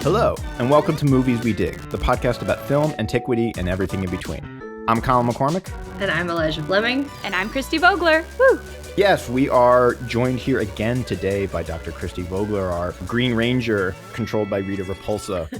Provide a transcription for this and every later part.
Hello, and welcome to Movies We Dig, the podcast about film, antiquity, and everything in between. I'm Colin McCormick. And I'm Elijah Fleming. And I'm Christie Vogler. Woo! Yes, we are joined here again today by Dr. Christie Vogler, our Green Ranger, controlled by Rita Repulsa.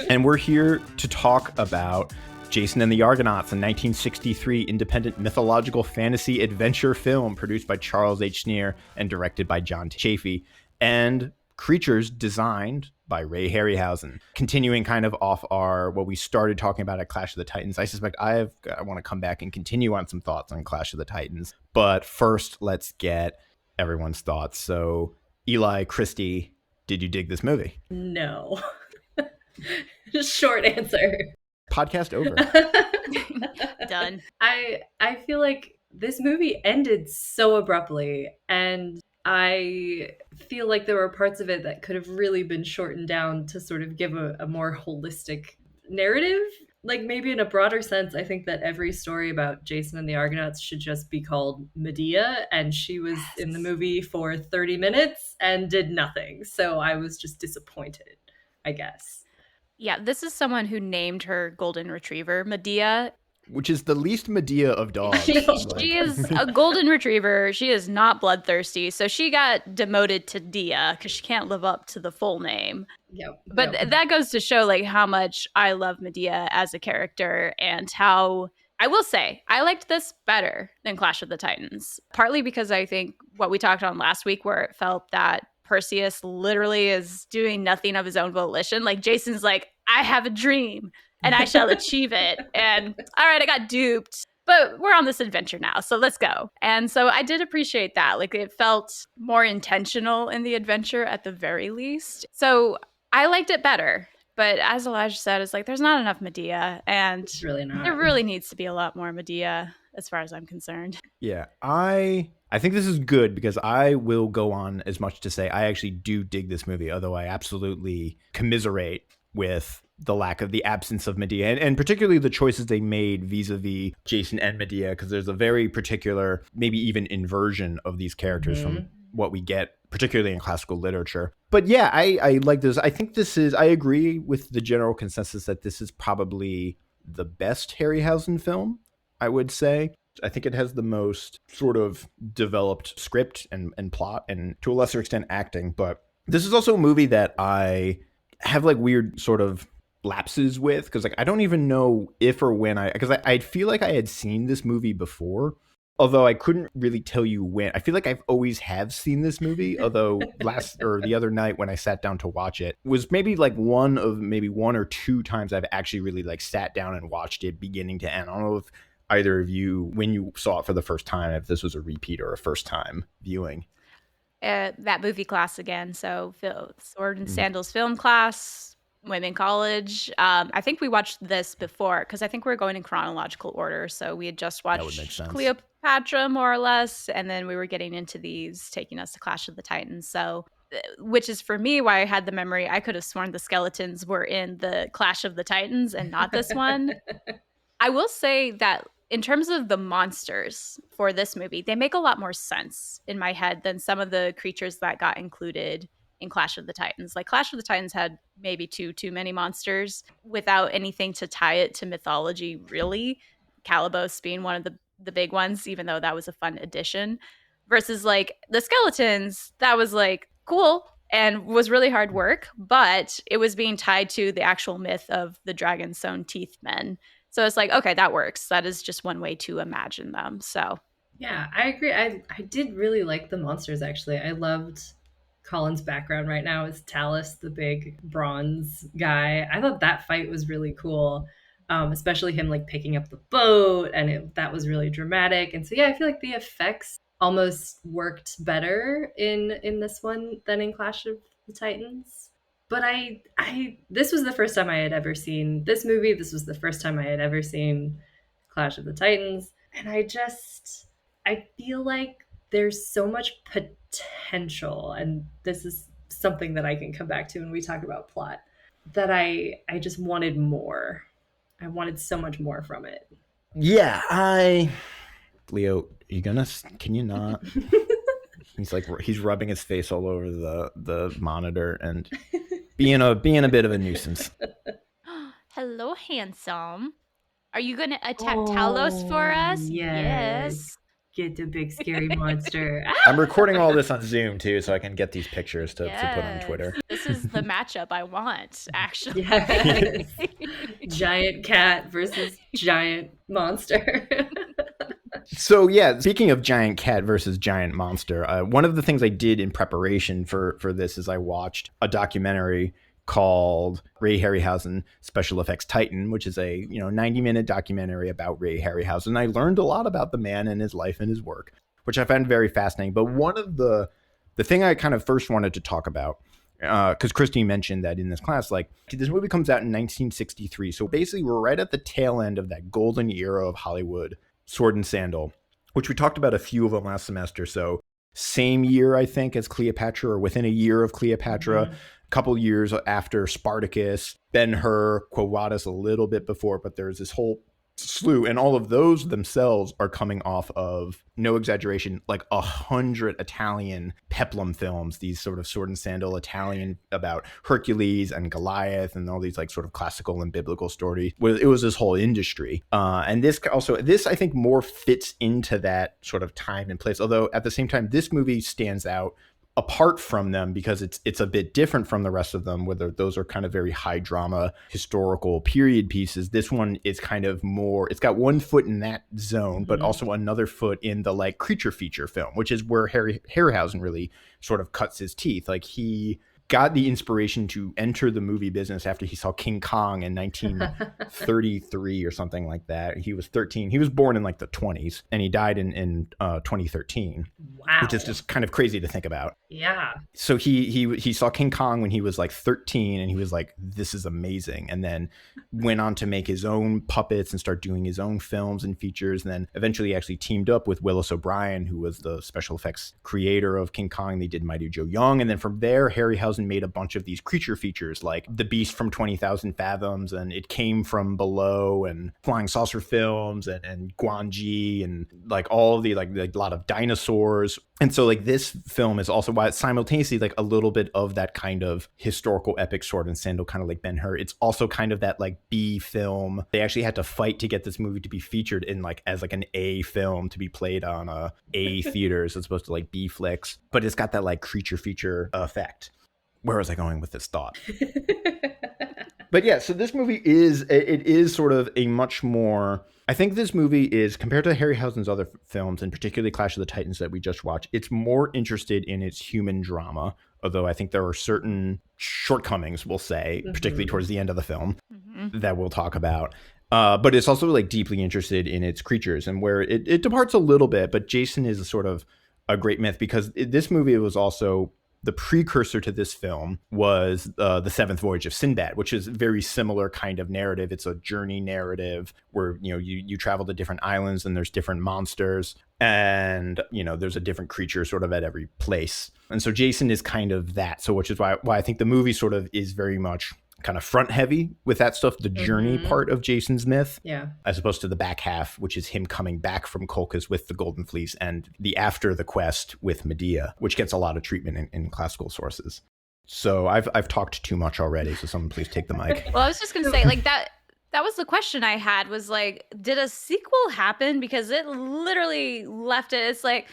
And we're here to talk about Jason and the Argonauts, a 1963 independent mythological fantasy adventure film produced by Charles H. Sneer and directed by John Chafee, and creatures designed by Ray Harryhausen. Continuing kind of off what we started talking about at Clash of the Titans, I suspect I want to come back and continue on some thoughts on Clash of the Titans. But first, let's get everyone's thoughts. So, Eli, Christie, did you dig this movie? No. Short answer. Podcast over. Done. I feel like this movie ended so abruptly, and I feel like there were parts of it that could have really been shortened down to sort of give a more holistic narrative. Like maybe in a broader sense, I think that every story about Jason and the Argonauts should just be called Medea, and she was in the movie for 30 minutes and did nothing. So I was just disappointed, I guess. Yeah, this is someone who named her golden retriever Medea. Which is the least Medea of dogs. She is a golden retriever. She is not bloodthirsty. So she got demoted to Dia because she can't live up to the full name. Yep. But that goes to show like how much I love Medea as a character, and how I will say I liked this better than Clash of the Titans. Partly because I think what we talked on last week, where it felt that Perseus literally is doing nothing of his own volition. Like Jason's like, I have a dream and I shall achieve it. And all right, I got duped, but we're on this adventure now, so let's go. And so I did appreciate that. Like it felt more intentional in the adventure at the very least. So I liked it better. But as Elijah said, it's like there's not enough Medea, and It's really not. There really needs to be a lot more Medea as far as I'm concerned. Yeah, I think this is good because I will go on as much to say I actually do dig this movie, although I absolutely commiserate with the absence of Medea, and particularly the choices they made vis-a-vis Jason and Medea, because there's a very particular, maybe even inversion of these characters from what we get, particularly in classical literature. But yeah, I like this. I think I agree with the general consensus that this is probably the best Harryhausen film, I would say. I think it has the most sort of developed script and plot, and to a lesser extent acting. But this is also a movie that I have like weird sort of lapses with, because like I don't even know if or when because I feel like I had seen this movie before, although I couldn't really tell you when. I feel like I've always have seen this movie, although the other night when I sat down to watch it was maybe one or two times I've actually really like sat down and watched it beginning to end. I don't know if either of you, when you saw it for the first time, if this was a repeat or a first time viewing. That movie class again. So Sword and Sandals film class, women college. I think we watched this before because I think we were going in chronological order. So we had just watched Cleopatra more or less, and then we were getting into these, taking us to Clash of the Titans. So, which is for me why I had the memory. I could have sworn the skeletons were in the Clash of the Titans and not this one. I will say that in terms of the monsters for this movie, they make a lot more sense in my head than some of the creatures that got included in Clash of the Titans. Like Clash of the Titans had maybe too many monsters without anything to tie it to mythology, really. Calibos being one of the big ones, even though that was a fun addition. Versus like the skeletons, that was like cool and was really hard work, but it was being tied to the actual myth of the dragon sewn teeth men. So it's like, okay, that works. That is just one way to imagine them. So yeah, I agree. I did really like the monsters, actually. I loved Colin's background right now is Talos, the big bronze guy. I thought that fight was really cool, especially him like picking up the boat, and that was really dramatic. And so yeah, I feel like the effects almost worked better in this one than in Clash of the Titans. But this was the first time I had ever seen this movie. This was the first time I had ever seen Clash of the Titans. And I feel like there's so much potential. And this is something that I can come back to when we talk about plot, that I just wanted more. I wanted so much more from it. Yeah, Leo, can you not? He's rubbing his face all over the monitor, and being a bit of a nuisance. Hello, handsome. Are you going to attack Talos for us? Yes. Get the big scary monster. I'm recording all this on Zoom too, so I can get these pictures to put on Twitter. This is the matchup I want, actually. Yes. Giant cat versus giant monster. So yeah, speaking of giant cat versus giant monster, one of the things I did in preparation for this is I watched a documentary called Ray Harryhausen Special Effects Titan, which is a 90-minute documentary about Ray Harryhausen. I learned a lot about the man and his life and his work, which I found very fascinating. But one of the thing I kind of first wanted to talk about, because Christie mentioned that in this class, like this movie comes out in 1963, so basically we're right at the tail end of that golden era of Hollywood sword and sandal, which we talked about a few of them last semester. So same year, I think, as Cleopatra, or within a year of Cleopatra. Mm-hmm. Couple years after Spartacus, Ben-Hur, Quo Vadis a little bit before, but there's this whole slew, and all of those themselves are coming off of, no exaggeration, like 100 Italian peplum films, these sort of sword and sandal Italian about Hercules and Goliath and all these like sort of classical and biblical stories. It was this whole industry. And this I think more fits into that sort of time and place, although at the same time, this movie stands out apart from them because it's a bit different from the rest of them, whether those are kind of very high drama historical period pieces. This one is kind of more, it's got one foot in that zone, but also another foot in the like creature feature film, which is where Harryhausen really sort of cuts his teeth. Like he got the inspiration to enter the movie business after he saw King Kong in 1933 or something like that. He was 13. He was born in like the 20s, and he died in 2013. Wow. Which is just kind of crazy to think about. Yeah. So he saw King Kong when he was like 13, and he was like, this is amazing. And then went on to make his own puppets and start doing his own films and features. And then eventually actually teamed up with Willis O'Brien, who was the special effects creator of King Kong. They did Mighty Joe Young. And then from there, Harryhausen made a bunch of these creature features like The Beast from 20,000 Fathoms and It Came From Below and Flying Saucer films and Guanji and like all of the like a lot of dinosaurs. And so like this film is also why it's simultaneously like a little bit of that kind of historical epic sword and sandal, kind of like Ben-Hur. It's also kind of that like B film. They actually had to fight to get this movie to be featured in like as like an A film to be played on A theaters as opposed to like B flicks. But it's got that like creature feature effect. Where was I going with this thought? But yeah, so this movie is sort of a much more, I think this movie is, compared to Harryhausen's other films, and particularly Clash of the Titans that we just watched, it's more interested in its human drama, although I think there are certain shortcomings, we'll say, particularly towards the end of the film, that we'll talk about. But it's also like deeply interested in its creatures, and where it departs a little bit, but Jason is a sort of a great myth, because this movie was also, the precursor to this film was The Seventh Voyage of Sinbad, which is a very similar kind of narrative. It's a journey narrative where, you travel to different islands and there's different monsters and, there's a different creature sort of at every place. And so Jason is kind of that. So which is why I think the movie sort of is very much kind of front heavy with that stuff, the journey part of Jason's myth, as opposed to the back half, which is him coming back from Colchis with the Golden Fleece, and the after the quest with Medea, which gets a lot of treatment in classical sources. So I've talked too much already, so someone please take the mic. Well, I was just gonna say, like, that was the question I had, was like, did a sequel happen? Because it literally left it, it's like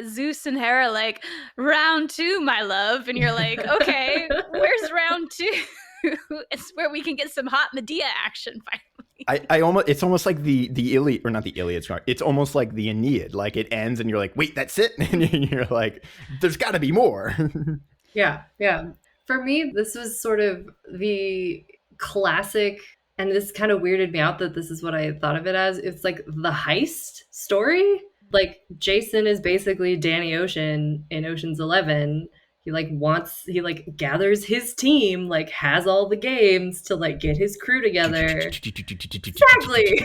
Zeus and Hera, like, round 2, my love, and you're like, okay, where's round 2? It's where we can get some hot Medea action finally. I almost, it's almost like the Iliad, or not the Iliad, it's almost like the Aeneid. Like it ends and you're like, wait, that's it? And you're like, there's got to be more. Yeah. For me, this was sort of the classic, and this kind of weirded me out that this is what I thought of it as. It's like the Heist story. Like Jason is basically Danny Ocean in Ocean's 11. He gathers his team, like has all the games to like get his crew together. Exactly.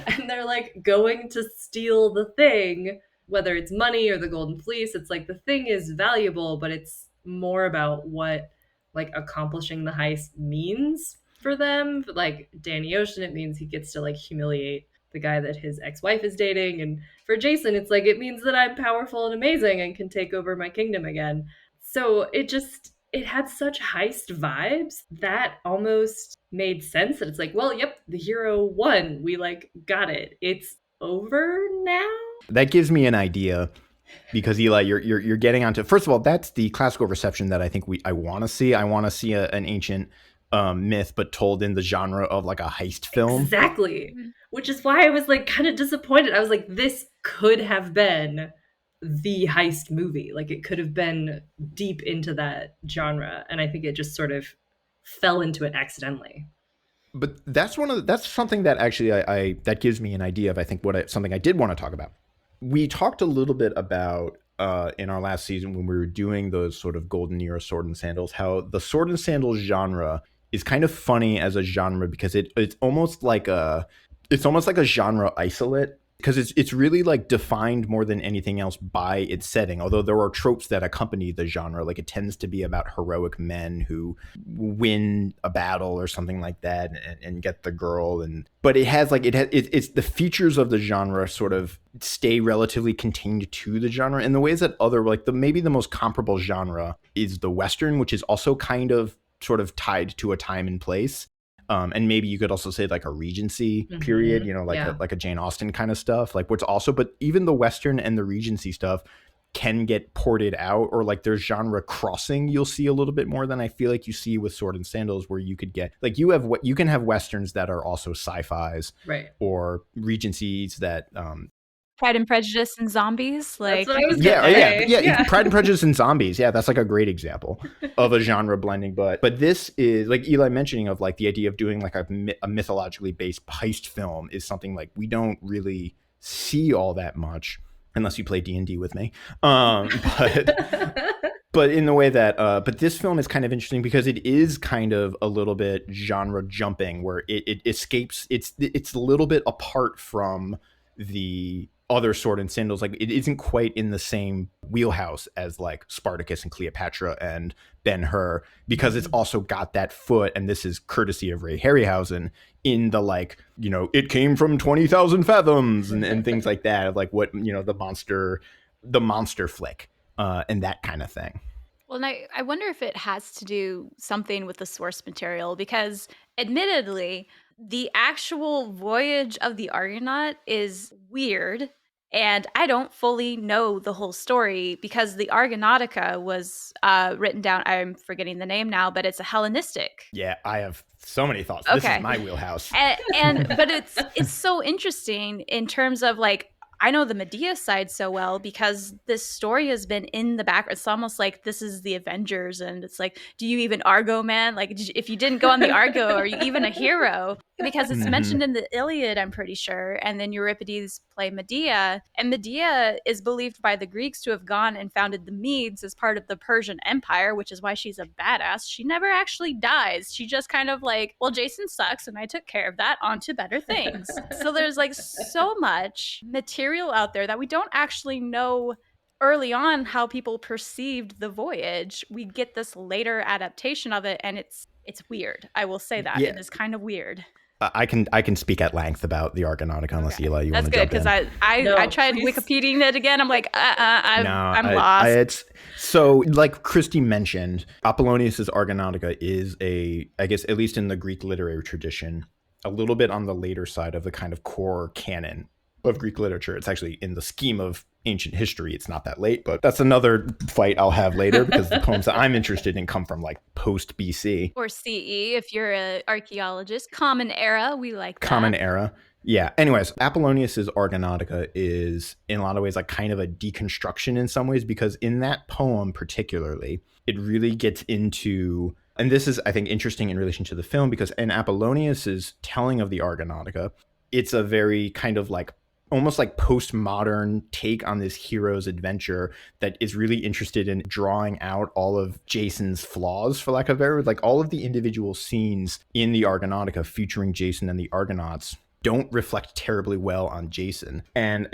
And they're like going to steal the thing, whether it's money or the Golden Fleece. It's like the thing is valuable, but it's more about what like accomplishing the heist means for them. Like Danny Ocean, it means he gets to like humiliate the guy that his ex-wife is dating. And for Jason, it's like, it means that I'm powerful and amazing and can take over my kingdom again. So it just, it had such heist vibes that almost made sense that it's like, well, yep, the hero won. We like got it. It's over now. That gives me an idea because Eli, you're getting onto, first of all, that's the classical reception that I think I want to see. I want to see an ancient myth, but told in the genre of like a heist film. Exactly. Which is why I was like kind of disappointed. I was like, this could have been the heist movie. Like it could have been deep into that genre. And I think it just sort of fell into it accidentally. But that's something that actually I that gives me an idea of, I think, something I did want to talk about. We talked a little bit about in our last season when we were doing those sort of golden era sword and sandals, how the sword and sandals genre is kind of funny as a genre because it's almost like a genre isolate, because it's really like defined more than anything else by its setting. Although there are tropes that accompany the genre, like it tends to be about heroic men who win a battle or something like that and get the girl. But it has like it's the features of the genre sort of stay relatively contained to the genre in the ways that other like maybe the most comparable genre is the Western, which is also kind of sort of tied to a time and place. And maybe you could also say like a Regency period, like a Jane Austen kind of stuff, like what's also, but even the Western and the Regency stuff can get ported out, or like there's genre crossing. You'll see a little bit more than I feel like you see with Sword and Sandals, where you could get like, you can have Westerns that are also sci-fis, right? Or Regencies that, Pride and Prejudice and zombies, like that's what I was yeah. Pride and Prejudice and zombies, that's like a great example of a genre blending. But this is like Eli mentioning of like the idea of doing like a mythologically based heist film is something like we don't really see all that much unless you play D&D with me. But in the way that, but this film is kind of interesting because it is kind of a little bit genre jumping, where it escapes. It's a little bit apart from the other Sword and Sandals. Like it isn't quite in the same wheelhouse as like Spartacus and Cleopatra and Ben-Hur, because it's also got that foot, and this is courtesy of Ray Harryhausen, in the like, it came from 20,000 fathoms and things like that, of like what, the monster flick and that kind of thing. Well, and I wonder if it has to do something with the source material, because admittedly, the actual voyage of the Argonaut is weird, and I don't fully know the whole story because the Argonautica was written down. I'm forgetting the name now, but it's a Hellenistic. Yeah, I have so many thoughts. Okay. This is my wheelhouse. But it's so interesting in terms of like, I know the Medea side so well because this story has been in the back. It's almost like this is the Avengers, and it's like, do you even Argo, man? Like, if you didn't go on the Argo, are you even a hero? Because it's mentioned in the Iliad, I'm pretty sure, and then Euripides play Medea, and Medea is believed by the Greeks to have gone and founded the Medes as part of the Persian Empire, which is why she's a badass. She never actually dies. She just kind of like, well, Jason sucks, and I took care of that. On to better things. So there's like so much material out there that we don't actually know early on how people perceived the voyage. We get this later adaptation of it, and it's weird. I will say that. It is kind of weird. I can speak at length about the Argonautica unless Eli, you want to jump in. That's good, because I tried Wikipediaing it again. I'm like, I'm lost. It's so, like Christie mentioned, Apollonius's Argonautica is I guess at least in the Greek literary tradition, a little bit on the later side of the kind of core canon of Greek literature. It's actually in the scheme of ancient history, it's not that late, but that's another fight I'll have later, because the poems that I'm interested in come from like post BC or CE if you're an archaeologist. Common era, we like that. Common era. Yeah. Anyways, Apollonius's Argonautica is in a lot of ways like kind of a deconstruction in some ways, because in that poem particularly, it really gets into, and this is I think interesting in relation to the film, because in Apollonius's telling of the Argonautica, it's a very kind of like almost like postmodern take on this hero's adventure that is really interested in drawing out all of Jason's flaws, for lack of a better word. Like all of the individual scenes in the Argonautica featuring Jason and the Argonauts don't reflect terribly well on Jason. And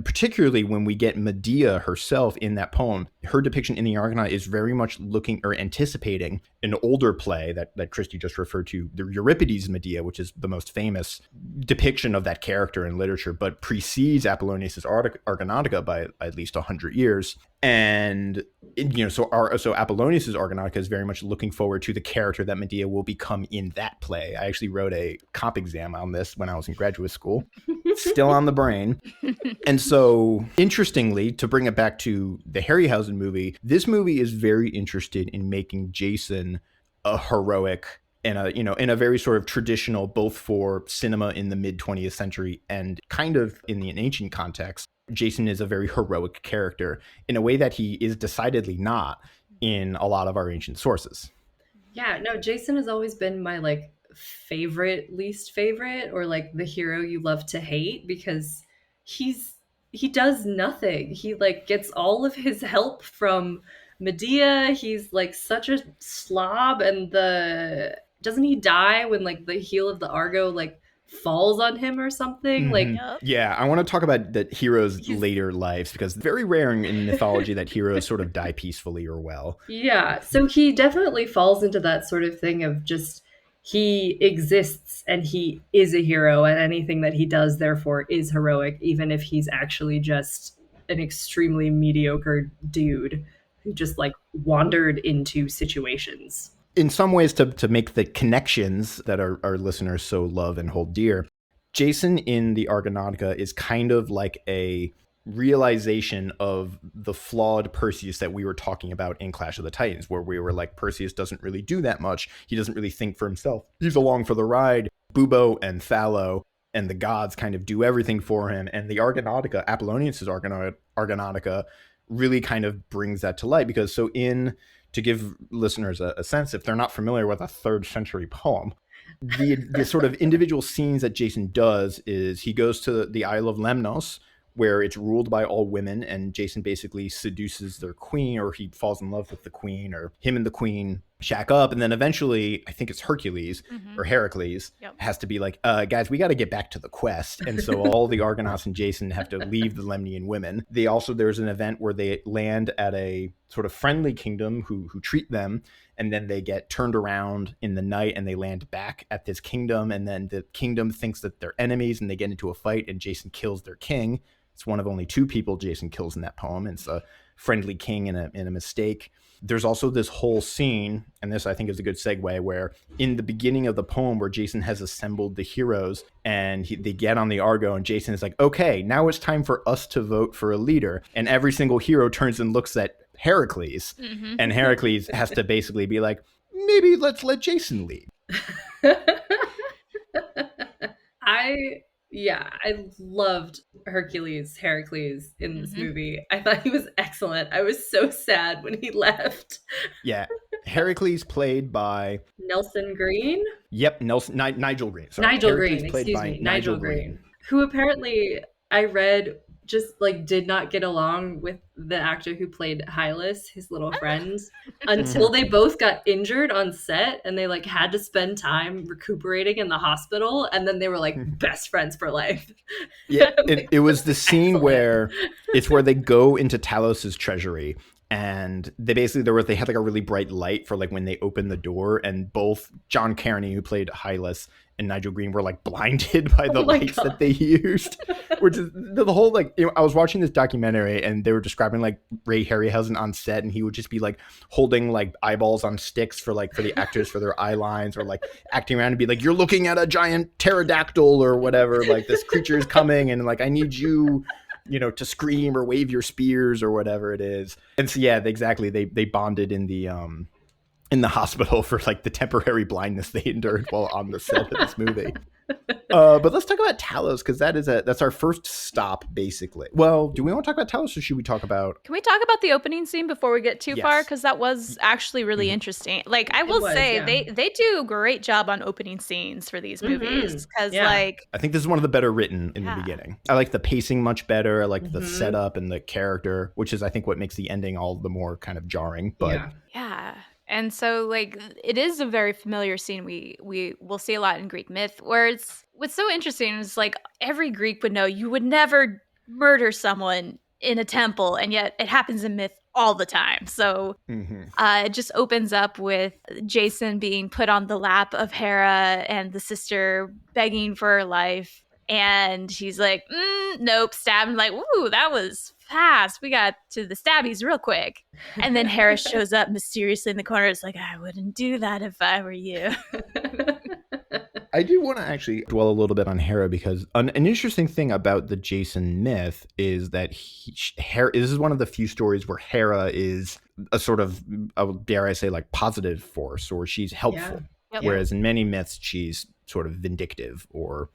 particularly when we get Medea herself in that poem, her depiction in the Argonaut is very much looking or anticipating an older play that Christie just referred to, the Euripides Medea, which is the most famous depiction of that character in literature, but precedes Apollonius's Argonautica by at least 100 years. And so Apollonius's Argonautica is very much looking forward to the character that Medea will become in that play. I actually wrote a comp exam on this when I was in graduate school. Still on the brain. And so, interestingly, to bring it back to the Harryhausen movie, this movie is very interested in making Jason a heroic and in a very sort of traditional, both for cinema in the mid 20th century and kind of in the ancient context. Jason is a very heroic character in a way that he is decidedly not in a lot of our ancient sources. Yeah, no, Jason has always been my like favorite, least favorite, or like the hero you love to hate, because he does nothing. He like gets all of his help from Medea. He's like such a slob, and the doesn't he die when like the heel of the Argo like falls on him or something? Like, Yep. Yeah, I want to talk about the heroes' later lives, because it's very rare in mythology that heroes sort of die peacefully or well. yeah, so he definitely falls into that sort of thing of just he exists and he is a hero, and anything that he does therefore is heroic, even if he's actually just an extremely mediocre dude who just like wandered into situations. In some ways, to make the connections that our listeners so love and hold dear, Jason in the Argonautica is kind of like a realization of the flawed Perseus that we were talking about in Clash of the Titans, where we were like, Perseus doesn't really do that much. He doesn't really think for himself. He's along for the ride. Bubo and Thallo and the gods kind of do everything for him. And the Argonautica, Apollonius's Argonautica, really kind of brings that to light, because to give listeners a sense, if they're not familiar with a 3rd century poem, the sort of individual scenes that Jason does is he goes to the Isle of Lemnos, where it's ruled by all women, and Jason basically seduces their queen, or he falls in love with the queen, or him and the queen shack up, and then eventually I think it's Hercules or Heracles has to be like, guys, we got to get back to the quest. And so all the Argonauts and Jason have to leave the Lemnian women. There's an event where they land at a sort of friendly kingdom who treat them, and then they get turned around in the night and they land back at this kingdom, and then the kingdom thinks that they're enemies and they get into a fight, and Jason kills their king. It's one of only 2 people Jason kills in that poem. It's a friendly king and a mistake. There's also this whole scene, and this I think is a good segue, where in the beginning of the poem where Jason has assembled the heroes and they get on the Argo, and Jason is like, okay, now it's time for us to vote for a leader. And every single hero turns and looks at Heracles, and Heracles has to basically be like, maybe let's let Jason lead. I loved Heracles in this movie. I thought he was excellent. I was so sad when he left. Yeah. Heracles played by Nelson Green? Yep, Nigel Green. Sorry. Nigel Heracles Green, played excuse by me. Nigel Green. Who apparently I read just like did not get along with the actor who played Hylas, his little friend, until they both got injured on set, and they like had to spend time recuperating in the hospital, and then they were like best friends for life. Yeah, it was the scene where they go into Talos's treasury, and they had like a really bright light for like when they opened the door, and both John Carney, who played Hylas, and Nigel Green were like blinded by the lights that they used. Which is the whole like, I was watching this documentary and they were describing like Ray Harryhausen on set, and he would just be like holding like eyeballs on sticks for the actors for their eye lines, or like acting around and be like, you're looking at a giant pterodactyl or whatever, like this creature is coming and like I need you to scream or wave your spears or whatever it is. And so yeah, exactly, they bonded in the hospital for like the temporary blindness they endured while on the set of this movie. But let's talk about Talos, because that's our first stop, basically. Well, do we want to talk about Talos, or should we talk about... Can we talk about the opening scene before we get too far? Because that was actually really interesting. Like, I will say, they do a great job on opening scenes for these movies. Because, like... I think this is one of the better written in the beginning. I like the pacing much better. I like the setup and the character, which is, I think, what makes the ending all the more kind of jarring. But yeah. And so, like, it is a very familiar scene we will see a lot in Greek myth, where what's so interesting is, like, every Greek would know you would never murder someone in a temple, and yet it happens in myth all the time. So it just opens up with Jason being put on the lap of Hera and the sister begging for her life. And he's like, nope, stabbed. Like, ooh, that was fast. We got to the stabbies real quick. And then Hera shows up mysteriously in the corner. It's like, I wouldn't do that if I were you. I do want to actually dwell a little bit on Hera because an interesting thing about the Jason myth is that Hera, this is one of the few stories where Hera is a sort of, dare I say, like positive force, or she's helpful. Yep. Whereas in many myths, she's sort of vindictive or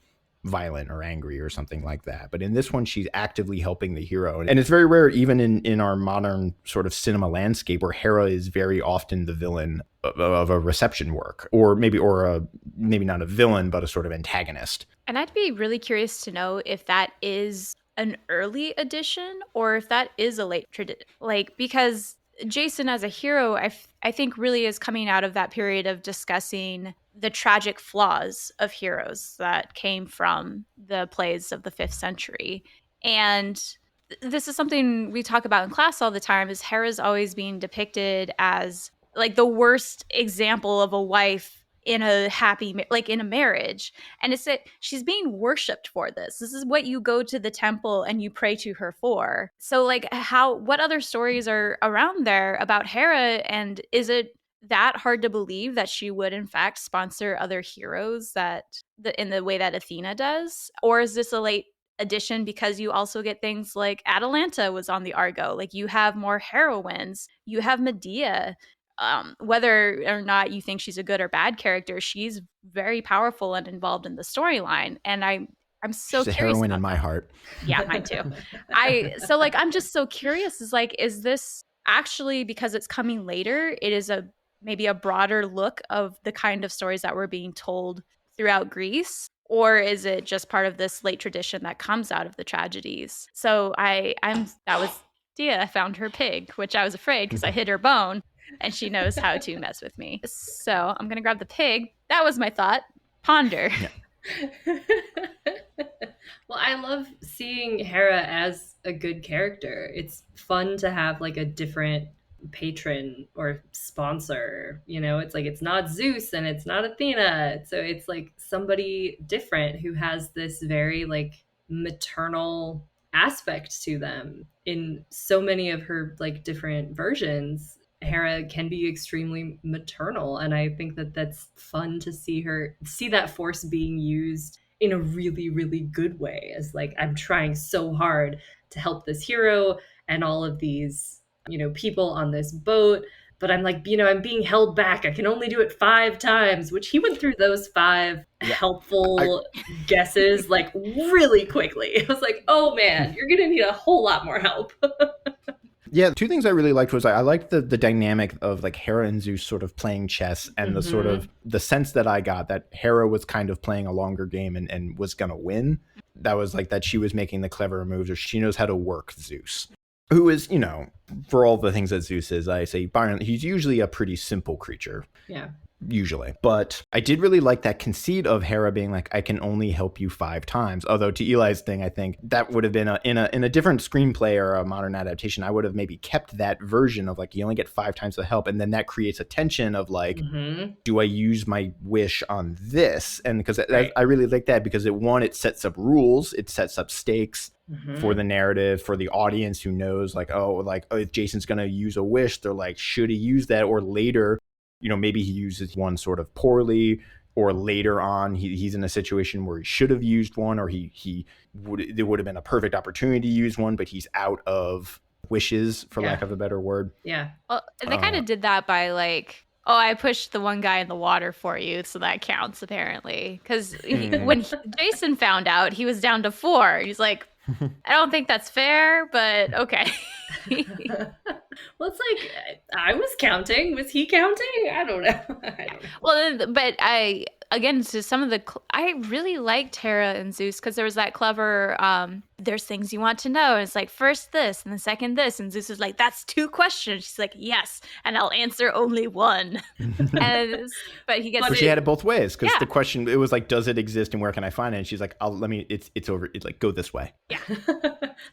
violent or angry or something like that. But in this one, she's actively helping the hero. And it's very rare, even in our modern sort of cinema landscape, where Hera is very often the villain of a reception work, or maybe not a villain, but a sort of antagonist. And I'd be really curious to know if that is an early addition or if that is a late tradition. Like, because Jason as a hero, I think really is coming out of that period of discussing the tragic flaws of heroes that came from the plays of the 5th century. And this is something we talk about in class all the time, is Hera's always being depicted as like the worst example of a wife in a happy, like in a marriage. And it's that she's being worshipped for this. This is what you go to the temple and you pray to her for. So like what other stories are around there about Hera? And is it that hard to believe that she would in fact sponsor other heroes in the way that Athena does? Or is this a late addition because you also get things like Atalanta was on the Argo? Like you have more heroines, you have Medea. Whether or not you think she's a good or bad character, she's very powerful and involved in the storyline. And I'm so she's curious. A heroine in my heart. Yeah, mine too. I'm just so curious. Is this actually, because it's coming later, it is maybe a broader look of the kind of stories that were being told throughout Greece? Or is it just part of this late tradition that comes out of the tragedies? So that was Dia. I found her pig, which I was afraid because I hit her bone. And she knows how to mess with me. So I'm going to grab the pig. That was my thought. Ponder. Yeah. Well, I love seeing Hera as a good character. It's fun to have like a different patron or sponsor. It's like it's not Zeus and it's not Athena. So it's like somebody different who has this very like maternal aspect to them. In so many of her like different versions, Hera can be extremely maternal, and I think that that's fun to see that force being used in a really, really good way, as like, I'm trying so hard to help this hero and all of these people on this boat, but I'm like, I'm being held back. I can only do it 5 times, which he went through those 5 helpful guesses like really quickly. It was like, oh man, you're gonna need a whole lot more help. Yeah, 2 things I really liked was I liked the dynamic of like Hera and Zeus sort of playing chess, and the sort of the sense that I got that Hera was kind of playing a longer game and was going to win. That was like that she was making the clever moves, or she knows how to work Zeus, who is, for all the things that Zeus is, I say Byron, he's usually a pretty simple creature. Yeah. Usually. But I did really like that conceit of Hera being like, I can only help you 5 times. Although to Eli's thing, I think that would have been in a different screenplay or a modern adaptation, I would have maybe kept that version of like, you only get 5 times the help. And then that creates a tension of like, do I use my wish on this? And because I really like that because it sets up rules, it sets up stakes for the narrative, for the audience who knows like, if Jason's going to use a wish, they're like, should he use that? Or later, maybe he uses one sort of poorly, or later on he's in a situation where he should have used one, or there would have been a perfect opportunity to use one, but he's out of wishes, for lack of a better word. Yeah. Well, they kind of did that by like, oh, I pushed the one guy in the water for you, so that counts apparently. Because when Jason found out, he was down to 4. He's like, I don't think that's fair, but okay. Well, it's like, I was counting. Was he counting? I don't know. Well, but again, to some of I really liked Hera and Zeus because there was that clever, there's things you want to know. And it's like, first this, and the second this. And Zeus is like, that's 2 questions. She's like, yes, and I'll answer only 1. But he gets. But she had it both ways, because the question, it was like, does it exist and where can I find it? And she's like, it's over. It's like, go this way. Yeah.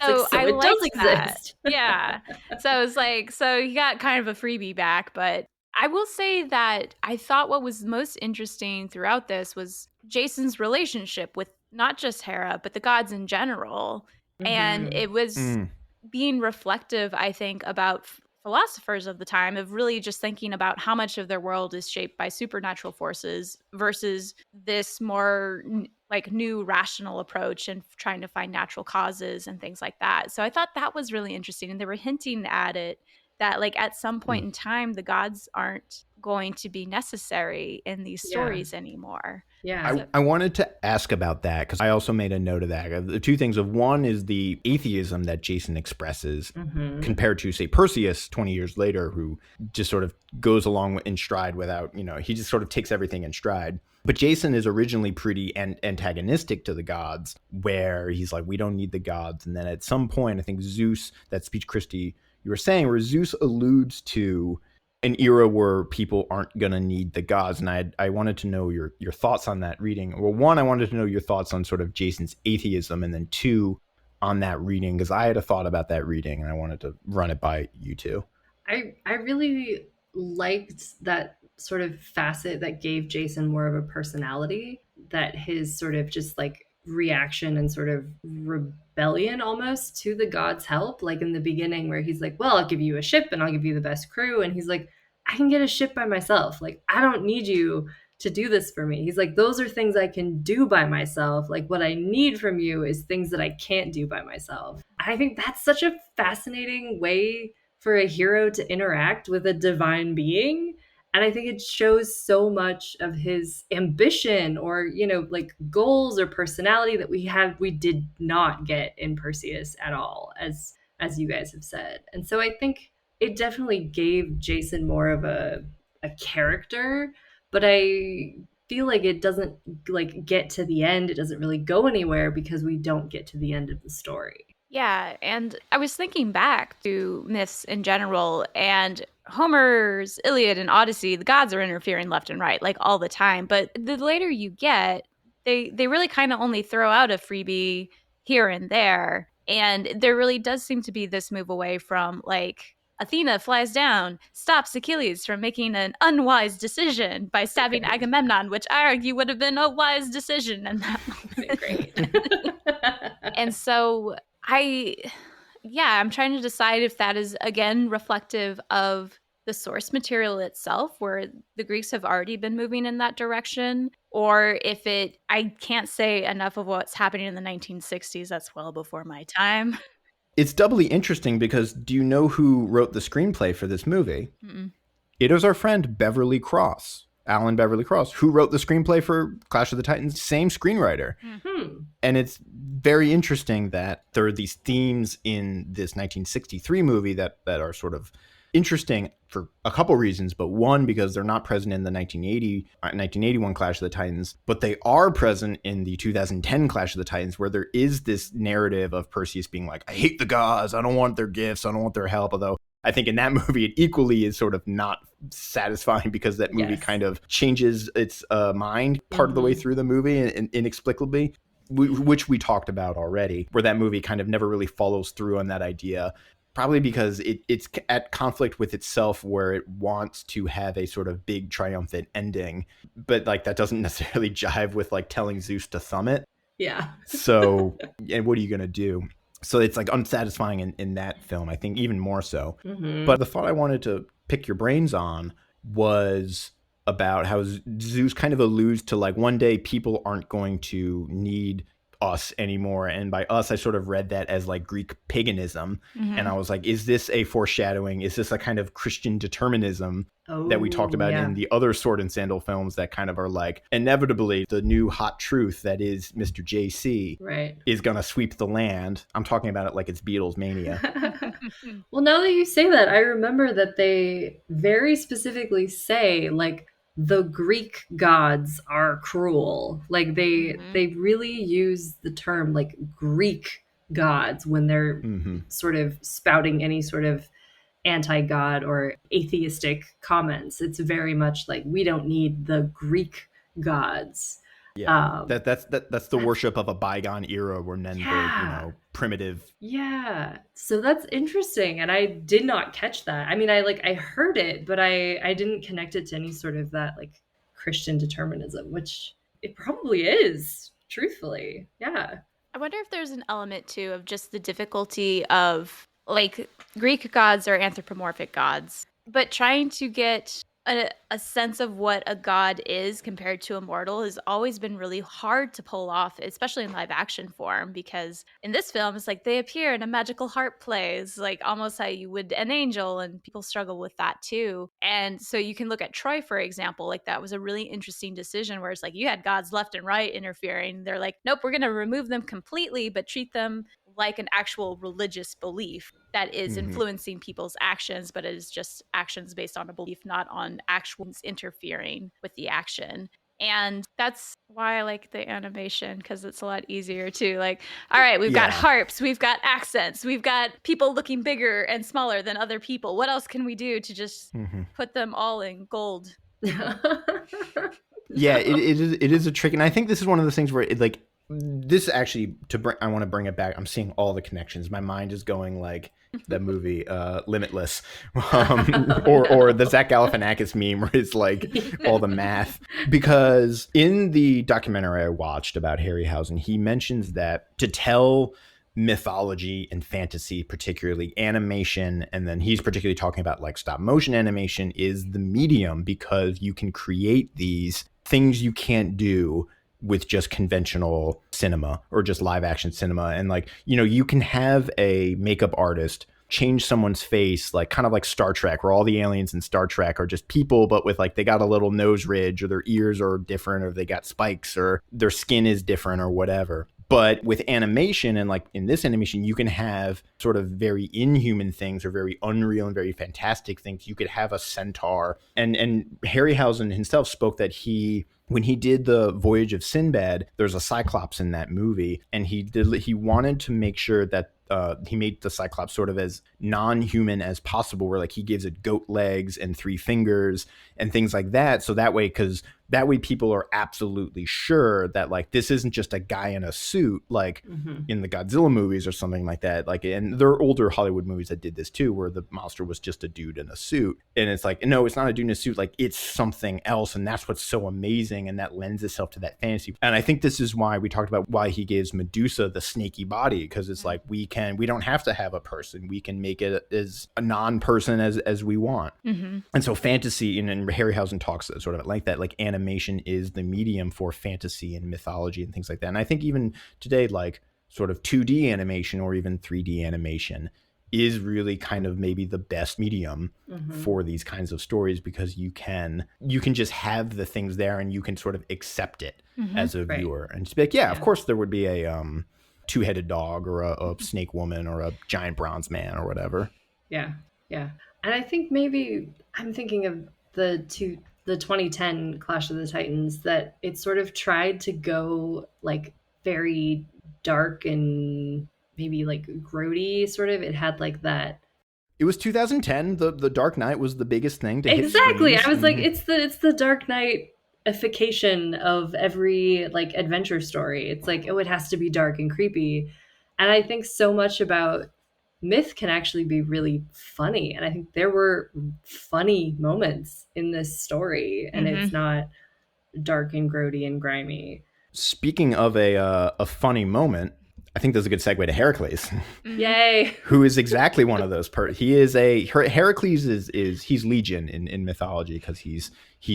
So I liked that. Yeah. So it's like, so he got kind of a freebie back, but I will say that I thought what was most interesting throughout this was Jason's relationship with not just Hera, but the gods in general. And it was being reflective, I think, about philosophers of the time, of really just thinking about how much of their world is shaped by supernatural forces versus this more like new rational approach and trying to find natural causes and things like that. So I thought that was really interesting. And they were hinting at it that like at some point in time, the gods aren't going to be necessary in these stories anymore. Yeah. I wanted to ask about that because I also made a note of that. The two things of one is the atheism that Jason expresses compared to, say, Perseus 20 years later, who just sort of goes along in stride without, he just sort of takes everything in stride. But Jason is originally pretty antagonistic to the gods, where he's like, we don't need the gods. And then at some point, I think Zeus, that speech, Christie, you were saying, where Zeus alludes to an era where people aren't going to need the gods. And I wanted to know your thoughts on that reading. Well, one, I wanted to know your thoughts on sort of Jason's atheism, and then two, on that reading, because I had a thought about that reading and I wanted to run it by you two. I really liked that sort of facet that gave Jason more of a personality, that his sort of just like reaction and sort of rebellion almost to the gods' help, like in the beginning where he's like, well, I'll give you a ship and I'll give you the best crew, and he's like, I can get a ship by myself, like I don't need you to do this for me. He's like, those are things I can do by myself. Like what I need from you is things that I can't do by myself. I think that's such a fascinating way for a hero to interact with a divine being. And I think it shows so much of his ambition or, like goals or personality that we did not get in Perseus at all, as you guys have said. And so I think it definitely gave Jason more of a character, but I feel like it doesn't like get to the end. It doesn't really go anywhere because we don't get to the end of the story. Yeah, and I was thinking back to myths in general, and Homer's Iliad and Odyssey, the gods are interfering left and right, like all the time. But the later you get, they really kind of only throw out a freebie here and there. And there really does seem to be this move away from like Athena flies down, stops Achilles from making an unwise decision by stabbing Agamemnon, which I argue would have been a wise decision in that moment. Great. And so I'm trying to decide if that is again reflective of the source material itself, where the Greeks have already been moving in that direction, or if I can't say enough of what's happening in the 1960s. That's well before my time. It's doubly interesting because do you know who wrote the screenplay for this movie? Mm-mm. It is our friend Beverly Cross, Alan Beverly Cross, who wrote the screenplay for Clash of the Titans, same screenwriter. Mm-hmm. And it's very interesting that there are these themes in this 1963 movie that are sort of interesting for a couple reasons, but one, because they're not present in the 1981 Clash of the Titans, but they are present in the 2010 Clash of the Titans, where there is this narrative of Perseus being like, I hate the gods, I don't want their gifts, I don't want their help, although I think in that movie it equally is sort of not satisfying because that movie kind of changes its mind part of the way through the movie and inexplicably, which we talked about already, where that movie kind of never really follows through on that idea. Probably because it's at conflict with itself, where it wants to have a sort of big triumphant ending, but like that doesn't necessarily jive with like telling Zeus to thumb it. Yeah. So, and what are you going to do? So it's like unsatisfying in that film, I think, even more so. Mm-hmm. But the thought I wanted to pick your brains on was about how Zeus kind of alludes to like one day people aren't going to need us anymore, and by us I sort of read that as like Greek paganism. And I was like, is this a foreshadowing, is this a kind of Christian determinism that we talked about in the other sword and sandal films that kind of are like inevitably the new hot truth that is Mr. JC is gonna sweep the land? I'm talking about it like it's Beatles mania. Well, now that you say that, I remember that they very specifically say like the Greek gods are cruel. Like they really use the term like Greek gods when they're sort of spouting any sort of anti-god or atheistic comments. It's very much like, we don't need the Greek gods. Yeah, that's the worship of a bygone era where men were, primitive. Yeah, so that's interesting, and I did not catch that. I mean, I heard it, but I didn't connect it to any sort of that like Christian determinism, which it probably is, truthfully. Yeah. I wonder if there's an element too of just the difficulty of like Greek gods are anthropomorphic gods, but trying to get a sense of what a god is compared to a mortal has always been really hard to pull off, especially in live action form, because in this film it's like they appear and a magical harp plays, like almost how you would an angel, and people struggle with that too. And so you can look at Troy, for example, like that was a really interesting decision where it's like you had gods left and right interfering. They're like, nope, we're going to remove them completely, but treat them like an actual religious belief that is influencing people's actions, but it is just actions based on a belief, not on actuals interfering with the action. And that's why I like the animation, because it's a lot easier to like, all right, we've got harps, we've got accents, we've got people looking bigger and smaller than other people. What else can we do to just put them all in gold? Yeah, it is a trick. And I think this is one of those things where it like, this actually, I want to bring it back. I'm seeing all the connections. My mind is going like the movie Limitless, or the Zach Galifianakis meme where it's like all the math. Because in the documentary I watched about Harryhausen, he mentions that to tell mythology and fantasy, particularly animation, and then he's particularly talking about like stop motion animation, is the medium, because you can create these things you can't do with just conventional cinema or just live action cinema. And like, you know, you can have a makeup artist change someone's face, like kind of like Star Trek, where all the aliens in Star Trek are just people, but with like, they got a little nose ridge, or their ears are different, or they got spikes, or their skin is different, or whatever. But with animation, and like in this animation, you can have sort of very inhuman things, or very unreal and very fantastic things. You could have a centaur. And Harryhausen himself spoke that when he did the Voyage of Sinbad, there's a Cyclops in that movie, and he wanted to make sure that he made the Cyclops sort of as non-human as possible, where like he gives it goat legs and 3 fingers and things like that. So that way, because that way people are absolutely sure that like this isn't just a guy in a suit, like in the Godzilla movies or something like that. Like, and there are older Hollywood movies that did this too, where the monster was just a dude in a suit. And it's like, no, it's not a dude in a suit. Like, it's something else. And that's what's so amazing. And that lends itself to that fantasy. And I think this is why we talked about why he gives Medusa the snaky body, because it's like, we don't have to have a person. We can make it as a non-person as we want. And so fantasy, and Harryhausen talks sort of like that, like animation is the medium for fantasy and mythology and things like that. And I think even today, like sort of 2D animation or even 3D animation is really kind of maybe the best medium for these kinds of stories, because you can just have the things there and you can sort of accept it as a viewer and just be like, yeah, of course there would be a two-headed dog, or a snake woman, or a giant bronze man, or whatever. Yeah. And I think maybe I'm thinking of the 2010 Clash of the Titans, that it sort of tried to go like very dark and maybe like grody sort of. It had like that. It was 2010. The Dark Knight was the biggest thing to exactly. hit screens. I was like, it's the Dark Knight-ification of every like adventure story. It's like, oh, it has to be dark and creepy. And I think so much about myth can actually be really funny. And I think there were funny moments in this story, and it's not dark and grody and grimy. Speaking of a funny moment, I think there's a good segue to Heracles. Yay! Who is exactly one of those. He is Heracles he's Legion in mythology, because he's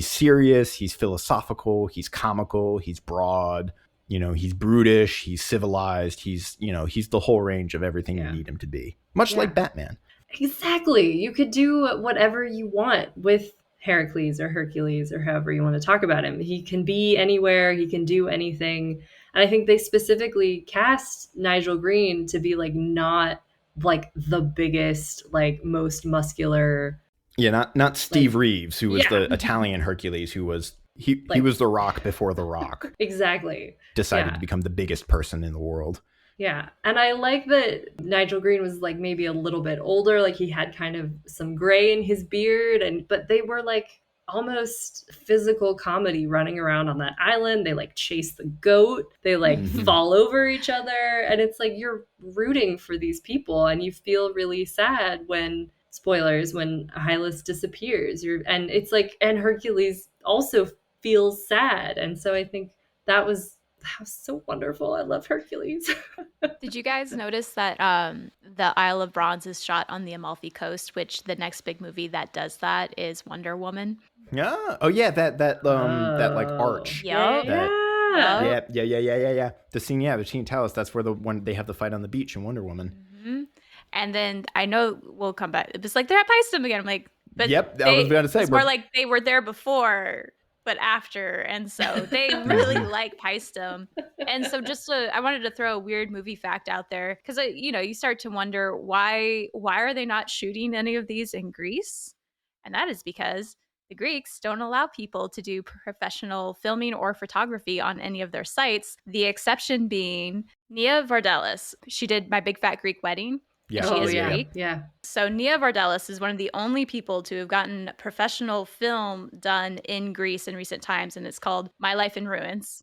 serious, he's philosophical, he's comical, he's broad. You know, he's brutish, he's civilized, he's the whole range of everything you need him to be. Much like Batman. Exactly. You could do whatever you want with Heracles or Hercules, or however you want to talk about him. He can be anywhere, he can do anything. And I think they specifically cast Nigel Green to be like not like the biggest, like most muscular. Yeah, not Steve Reeves, who was the Italian Hercules, who was he was the Rock before the Rock. Exactly. Decided to become the biggest person in the world. Yeah. And I like that Nigel Green was like maybe a little bit older, like he had kind of some gray in his beard, but they were like almost physical comedy running around on that island. They like chase the goat, they like fall over each other, and it's like you're rooting for these people, and you feel really sad when, spoilers, when Hylas disappears. And it's like, and Hercules also feels sad. And so I think that was that was so wonderful. I love Hercules. Did you guys notice that the Isle of Bronze is shot on the Amalfi Coast, which the next big movie that does that is Wonder Woman? Yeah. Oh yeah, that like arch. Yep. That Yeah. yeah. The scene Talos, that's where the one they have the fight on the beach in Wonder Woman. Mm-hmm. And then I know we'll come back. It's like they're at Paestum again. I'm like, but yep, I was about to say it's more like they were there before, but after, and so they really like Paestum. And so I wanted to throw a weird movie fact out there because you start to wonder why are they not shooting any of these in Greece, and that is because the Greeks don't allow people to do professional filming or photography on any of their sites. The exception being Nia Vardalos. She did My Big Fat Greek Wedding. Yeah. She is yeah. Greek. Yeah. So Nia Vardalos is one of the only people to have gotten professional film done in Greece in recent times, and it's called My Life in Ruins.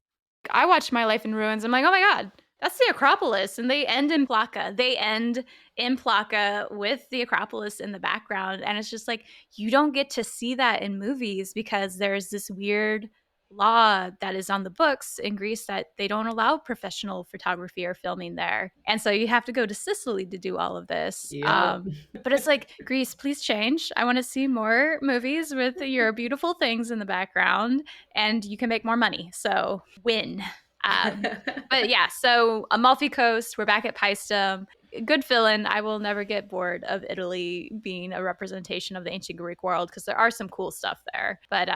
I watched My Life in Ruins. I'm like, oh my God, that's the Acropolis. And they end in Plaka. They end in Plaka with the Acropolis in the background. And it's just like, you don't get to see that in movies because there's this weird law that is on the books in Greece that they don't allow professional photography or filming there. And so you have to go to Sicily to do all of this. Yep. But it's like, Greece, please change. I want to see more movies with your beautiful things in the background and you can make more money. So win. But yeah, so Amalfi Coast, we're back at Paestum. Good fill-in. I will never get bored of Italy being a representation of the ancient Greek world because there are some cool stuff there. But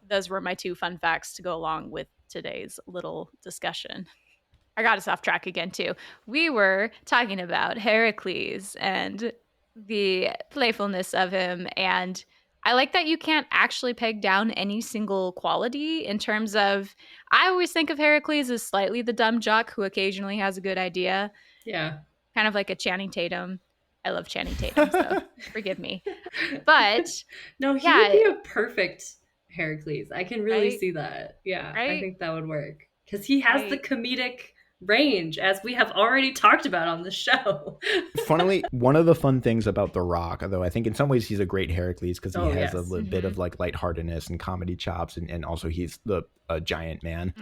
those were my two fun facts to go along with today's little discussion. I got us off track again, too. We were talking about Heracles and the playfulness of him. And I like that you can't actually peg down any single quality in terms of, I always think of Heracles as slightly the dumb jock who occasionally has a good idea. Yeah. Kind of like a Channing Tatum. I love Channing Tatum, so forgive me. But no, he would be a perfect Heracles. I can really see that. Yeah, right? I think that would work because he has the comedic range, as we have already talked about on the show. Funnily, one of the fun things about The Rock, although I think in some ways he's a great Heracles because he has a little bit of like lightheartedness and comedy chops, and also he's a giant man.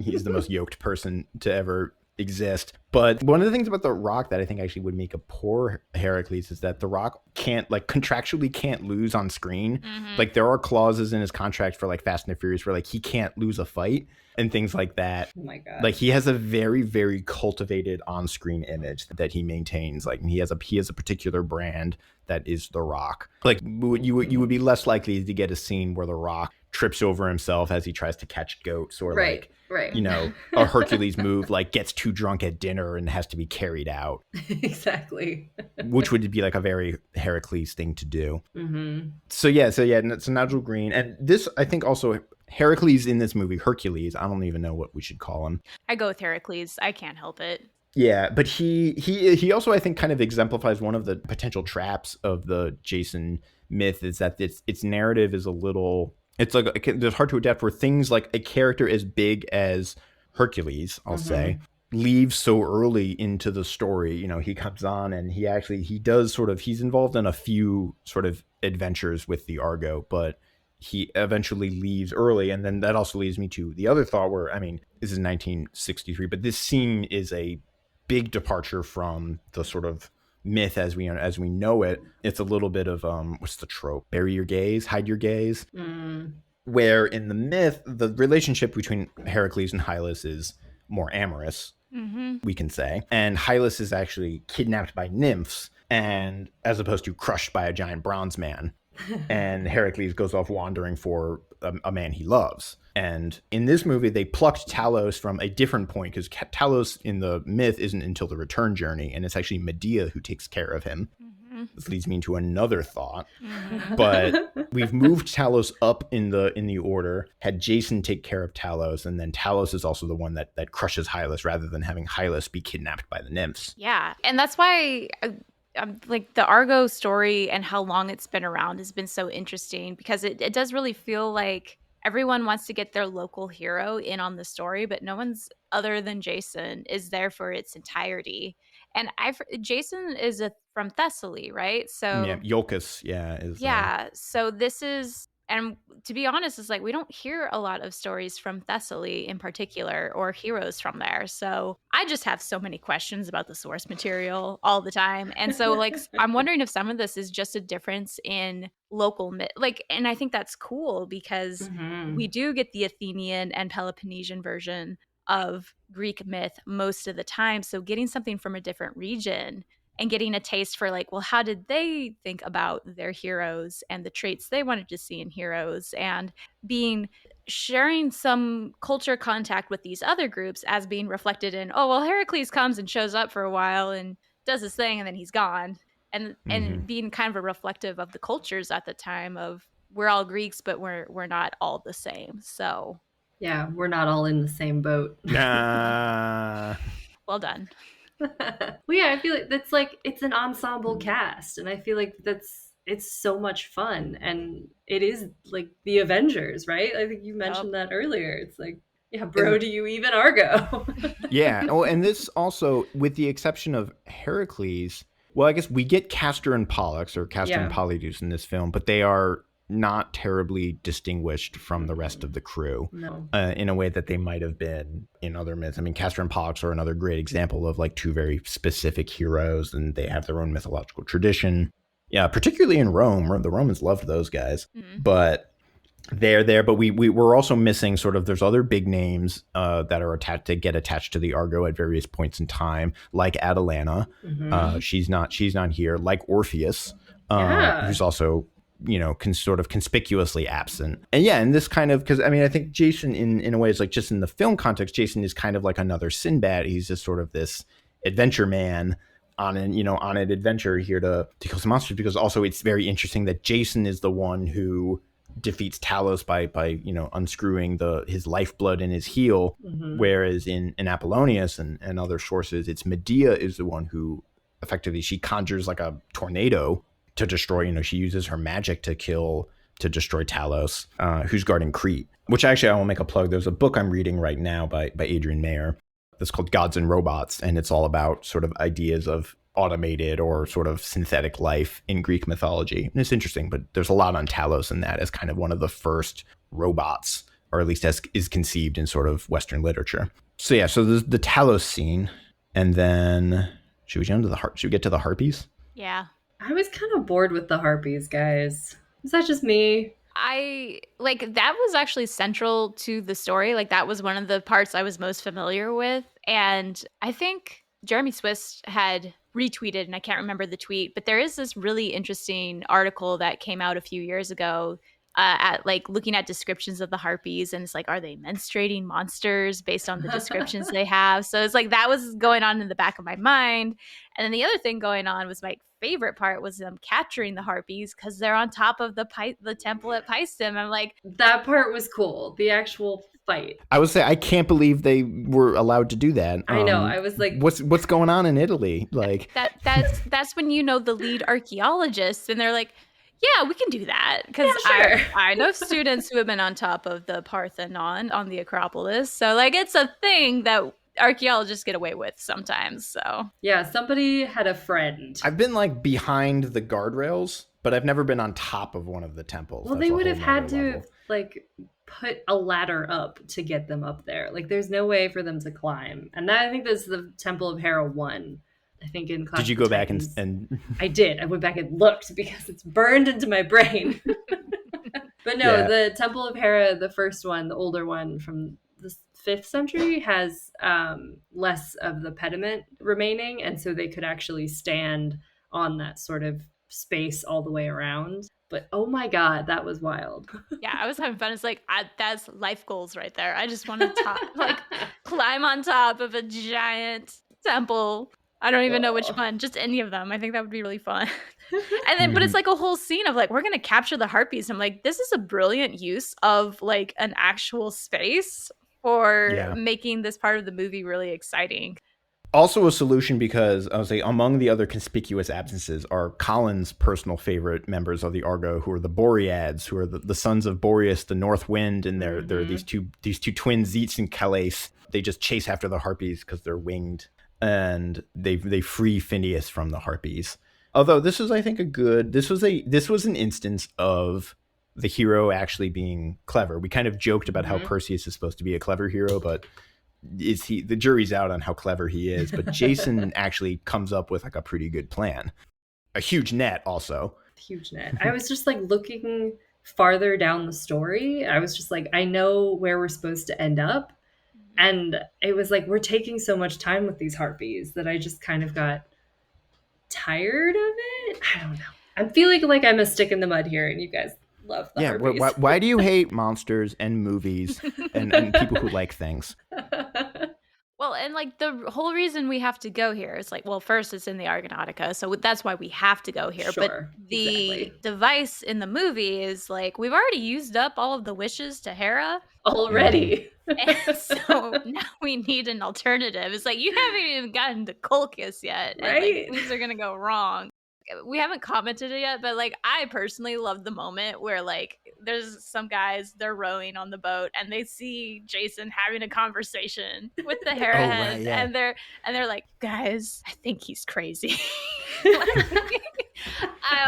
He's the most yoked person to ever exist. But one of the things about The Rock that I think actually would make a poor Heracles is that The Rock contractually can't lose on screen. Like there are clauses in his contract for like Fast and the Furious where like he can't lose a fight and things like that. Oh my God. Like he has a very, very cultivated on-screen image that he maintains. Like he has a particular brand that is The Rock. Like you would be less likely to get a scene where The Rock trips over himself as he tries to catch goats or right. A Hercules move like gets too drunk at dinner and has to be carried out. Exactly. Which would be like a very Heracles thing to do. So Nigel Green. And this, I think also Heracles in this movie, Hercules, I don't even know what we should call him. I go with Heracles. I can't help it. Yeah, but he also, I think, kind of exemplifies one of the potential traps of the Jason myth is that its narrative is a little... It's like it's hard to adapt for things like a character as big as Hercules, I'll say, leaves so early into the story. You know, he comes on and he's involved in a few sort of adventures with the Argo, but he eventually leaves early. And then that also leads me to the other thought where, I mean, this is 1963, but this scene is a big departure from the sort of myth as we know it. It's a little bit of what's the trope? Bury your gaze, hide your gaze. Where in the myth, the relationship between Heracles and Hylas is more amorous, we can say. And Hylas is actually kidnapped by nymphs, and as opposed to crushed by a giant bronze man. And Heracles goes off wandering for a man he loves. And in this movie, they plucked Talos from a different point because Talos in the myth isn't until the return journey, and it's actually Medea who takes care of him. This leads me to another thought, but we've moved Talos up in the order, had Jason take care of Talos, and then Talos is also the one that crushes Hylas rather than having Hylas be kidnapped by the nymphs. Yeah, and that's why... like the Argo story and how long it's been around has been so interesting because it does really feel like everyone wants to get their local hero in on the story, but no one's other than Jason is there for its entirety. And Jason is from Thessaly, right? So yeah, Iolcus, is so this is And to be honest, it's like we don't hear a lot of stories from Thessaly in particular or heroes from there. So I just have so many questions about the source material all the time. And so like I'm wondering if some of this is just a difference in local myth. Like, and I think that's cool because we do get the Athenian and Peloponnesian version of Greek myth most of the time. So getting something from a different region and getting a taste for like, well, how did they think about their heroes and the traits they wanted to see in heroes, and being sharing some culture contact with these other groups as being reflected in, oh, well, Heracles comes and shows up for a while and does his thing and then he's gone. And being kind of a reflective of the cultures at the time of we're all Greeks, but we're not all the same. So yeah, we're not all in the same boat. Nah. well done. Well, yeah, I feel like that's like it's an ensemble cast, and I feel like it's so much fun, and it is like the Avengers, right? I think you mentioned that earlier. It's like, yeah, bro, do you even Argo? Yeah. Oh, and this also, with the exception of Heracles, well, I guess we get Castor and Pollux, or Castor and Polydeuce in this film, but they are not terribly distinguished from the rest of the crew in a way that they might have been in other myths. I mean, Castor and Pollux are another great example of like two very specific heroes, and they have their own mythological tradition. Yeah, particularly in Rome. The Romans loved those guys, but they're there. But we're also missing sort of, there's other big names that are attached to the Argo at various points in time, like Atalanta. She's not here. Like Orpheus, who's also, you know, sort of conspicuously absent. And yeah, and this kind of, because I mean, I think Jason in a way is like, just in the film context, Jason is kind of like another Sinbad. He's just sort of this adventure man on an adventure here to kill some monsters, because also it's very interesting that Jason is the one who defeats Talos by unscrewing his lifeblood in his heel, whereas in Apollonius and other sources, it's Medea is the one who effectively, she conjures like a tornado to destroy, she uses her magic to destroy Talos, who's guarding Crete. Which actually, I will make a plug. There's a book I'm reading right now by Adrian Mayer that's called Gods and Robots, and it's all about sort of ideas of automated or sort of synthetic life in Greek mythology. And it's interesting, but there's a lot on Talos in that as kind of one of the first robots, or at least as is conceived in sort of Western literature. So yeah, so there's the Talos scene, and then should we get to the Harpies? Yeah. I was kind of bored with the Harpies, guys. Is that just me? I like that was actually central to the story. Like that was one of the parts I was most familiar with. And I think Jeremy Swiss had retweeted, and I can't remember the tweet, but there is this really interesting article that came out a few years ago at like looking at descriptions of the Harpies, and it's like, are they menstruating monsters based on the descriptions they have? So it's like that was going on in the back of my mind. And then the other thing going on was my favorite part was them capturing the Harpies because they're on top of the temple at Paestum. I'm like, that part was cool. The actual fight. I would say I can't believe they were allowed to do that. I know. I was like, what's going on in Italy? Like that's when the lead archaeologists, and they're like, yeah, we can do that, because sure. I know students who have been on top of the Parthenon on the Acropolis, so like it's a thing that archaeologists get away with sometimes. So yeah, somebody had a friend. I've been like behind the guardrails, but I've never been on top of one of the temples. Well, they would have had to like put a ladder up to get them up there. Like there's no way for them to climb. And that, I think that's the Temple of Hera 1. I think in Clash. Did you go back and I did. I went back and looked because it's burned into my brain. But no, yeah. The Temple of Hera, the first one, the older one from the 5th century, has less of the pediment remaining, and so they could actually stand on that sort of space all the way around. But oh my god, that was wild. Yeah, I was having fun. It's like, that's life goals right there. I just want to climb on top of a giant temple. I don't even know which one, just any of them. I think that would be really fun. And then, but it's like a whole scene of like, we're going to capture the Harpies. I'm like, this is a brilliant use of like an actual space for making this part of the movie really exciting. Also a solution, because I would say among the other conspicuous absences are Colin's personal favorite members of the Argo, who are the Boreads, who are the sons of Boreas, the North Wind, and they're these two twins, Zeus and Calais. They just chase after the Harpies because they're winged, and they free Phineus from the Harpies. Although this was, I think, this was an instance of the hero actually being clever. We kind of joked about how Perseus is supposed to be a clever hero, but the jury's out on how clever he is. But Jason actually comes up with like a pretty good plan. A huge net also. Huge net. I was just like looking farther down the story. I was just like, I know where we're supposed to end up. And it was like, we're taking so much time with these Harpies that I just kind of got tired of it. I don't know. I'm feeling like I'm a stick in the mud here, and you guys love the Harpies. Why do you hate monsters and movies and people who like things? Well, and like the whole reason we have to go here is like, well, first it's in the Argonautica, so that's why we have to go here. Sure, but the device in the movie is like, we've already used up all of the wishes to Hera already. And so now we need an alternative. It's like, you haven't even gotten to Colchis yet. Right? And like, things are going to go wrong. We haven't commented it yet, but like, I personally love the moment where like there's some guys, they're rowing on the boat and they see Jason having a conversation with the Hera head, yeah. and they're like, guys, I think he's crazy. We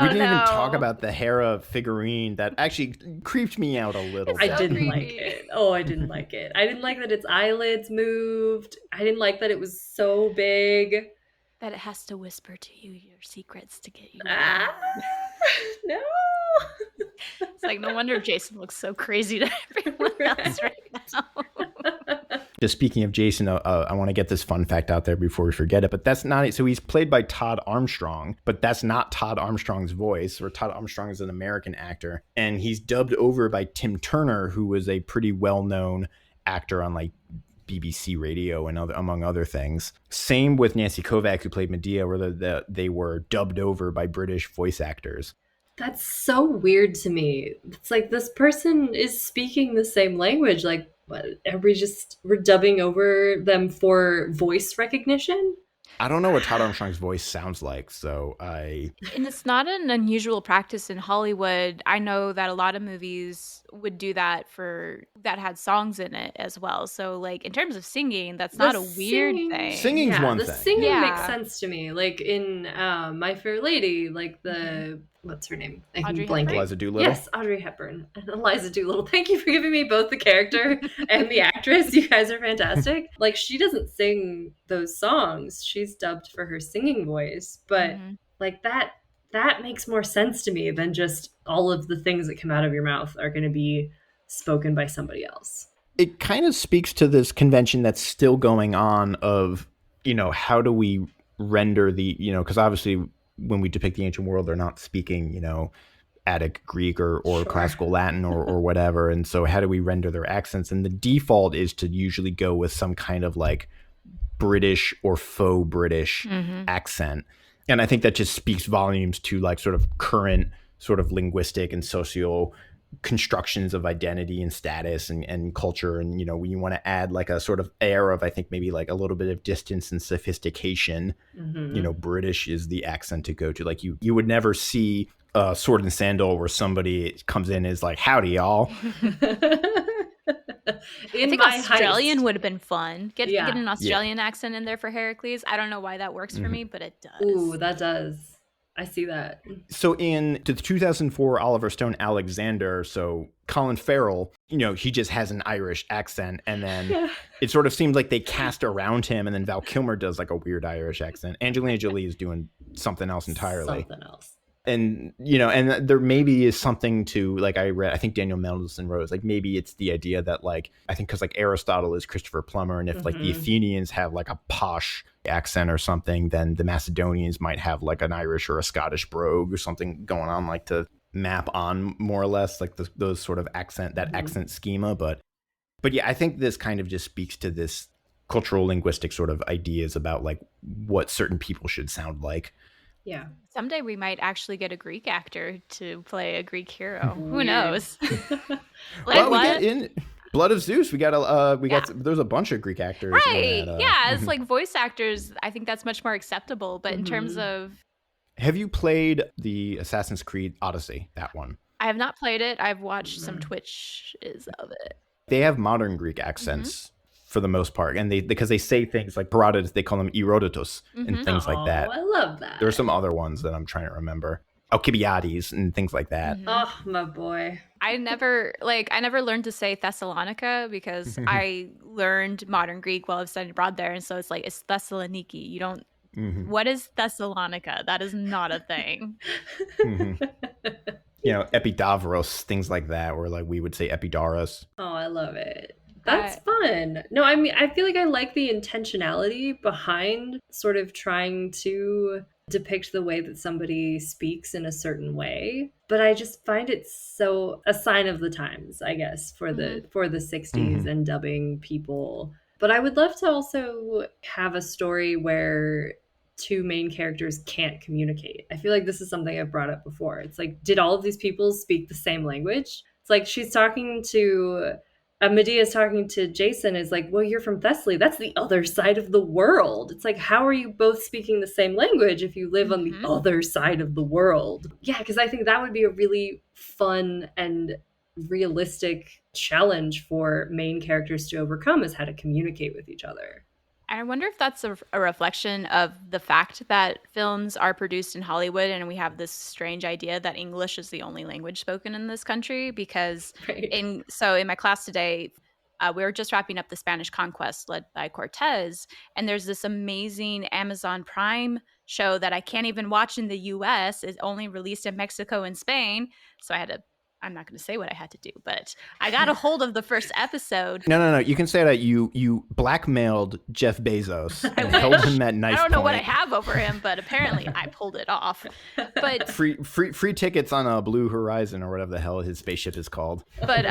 didn't even talk about the Hera figurine that actually creeped me out a little bit. I didn't like it. Oh, I didn't like it. I didn't like that its eyelids moved. I didn't like that it was so big. That it has to whisper to you your secrets to get you. No. It's like, no wonder Jason looks so crazy to everyone else right now. Just speaking of Jason, I want to get this fun fact out there before we forget it, but that's not it. So he's played by Todd Armstrong, but that's not Todd Armstrong's voice, or Todd Armstrong is an American actor. And he's dubbed over by Tim Turner, who was a pretty well-known actor on like BBC Radio and among other things. Same with Nancy Kovacs, who played Medea, where they were dubbed over by British voice actors. That's so weird to me. It's like, this person is speaking the same language. Like, what, we're dubbing over them for voice recognition? I don't know what Todd Armstrong's voice sounds like, and it's not an unusual practice in Hollywood. I know that a lot of movies would do that that had songs in it as well. So like, in terms of singing, that's not a weird thing. Singing's one thing. The singing makes sense to me. Like in My Fair Lady, like the what's her name? Eliza Doolittle. Yes, Audrey Hepburn and Eliza Doolittle. Thank you for giving me both the character and the actress. You guys are fantastic. Like, she doesn't sing those songs. She's dubbed for her singing voice, but like that makes more sense to me than just all of the things that come out of your mouth are going to be spoken by somebody else. It kind of speaks to this convention that's still going on of, how do we render because obviously when we depict the ancient world, they're not speaking, Attic Greek or classical Latin or whatever. And so how do we render their accents? And the default is to usually go with some kind of like British or faux British accent. And I think that just speaks volumes to like sort of current sort of linguistic and social constructions of identity and status and culture. And, when you want to add like a sort of air of, I think maybe like a little bit of distance and sophistication, British is the accent to go to. Like you would never see a Sword and Sandal where somebody comes in and is like, howdy, y'all. I think Australian would have been fun. Get an Australian accent in there for Heracles. I don't know why that works for me, but it does. Ooh, that does. I see that. So in the 2004 Oliver Stone Alexander, so Colin Farrell, he just has an Irish accent, and then it sort of seems like they cast around him, and then Val Kilmer does like a weird Irish accent. Angelina Jolie is doing something else entirely. And, and there maybe is something to, like, I think Daniel Mendelsohn wrote, like, maybe it's the idea that, like, I think because, like, Aristotle is Christopher Plummer, and if, like, the Athenians have, like, a posh accent or something, then the Macedonians might have, like, an Irish or a Scottish brogue or something going on, like, to map on, more or less, like, those sort of accent schema. But yeah, I think this kind of just speaks to this cultural linguistic sort of ideas about, like, what certain people should sound like. Yeah. Someday we might actually get a Greek actor to play a Greek hero. Who knows? Well, we get in Blood of Zeus. We got there's a bunch of Greek actors. Right. It's like voice actors. I think that's much more acceptable. But in terms of, have you played the Assassin's Creed Odyssey? That one. I have not played it. I've watched some Twitches of it. They have modern Greek accents. For the most part, and because they say things like Herodotus, they call them Erodotus and things like that. I love that. There are some other ones that I'm trying to remember. Alcibiades and things like that. Oh, my boy. I never learned to say Thessalonica because I learned modern Greek while I was studying abroad there, and so it's like it's Thessaloniki. You don't. What is Thessalonica? That is not a thing. Epidavros, things like that, or like we would say Epidaurus. Oh, I love it. That's fun. No, I mean, I feel like I like the intentionality behind sort of trying to depict the way that somebody speaks in a certain way, but I just find it so a sign of the times, I guess, for the 60s and dubbing people. But I would love to also have a story where two main characters can't communicate. I feel like this is something I've brought up before. It's like, did all of these people speak the same language? It's like she's talking to Medea is talking to Jason, is like, well, you're from Thessaly. That's the other side of the world. It's like, how are you both speaking the same language if you live on the other side of the world? Yeah, because I think that would be a really fun and realistic challenge for main characters to overcome, is how to communicate with each other. I wonder if that's a reflection of the fact that films are produced in Hollywood and we have this strange idea that English is the only language spoken in this country. Because in my class today, we were just wrapping up the Spanish conquest led by Cortez, and there's this amazing Amazon Prime show that I can't even watch in the US. It's only released in Mexico and Spain. So I'm not going to say what I had to do, but I got a hold of the first episode. No. You can say that you blackmailed Jeff Bezos and held him at knife point. I don't know what I have over him, but apparently I pulled it off. But free tickets on a Blue Horizon or whatever the hell his spaceship is called. But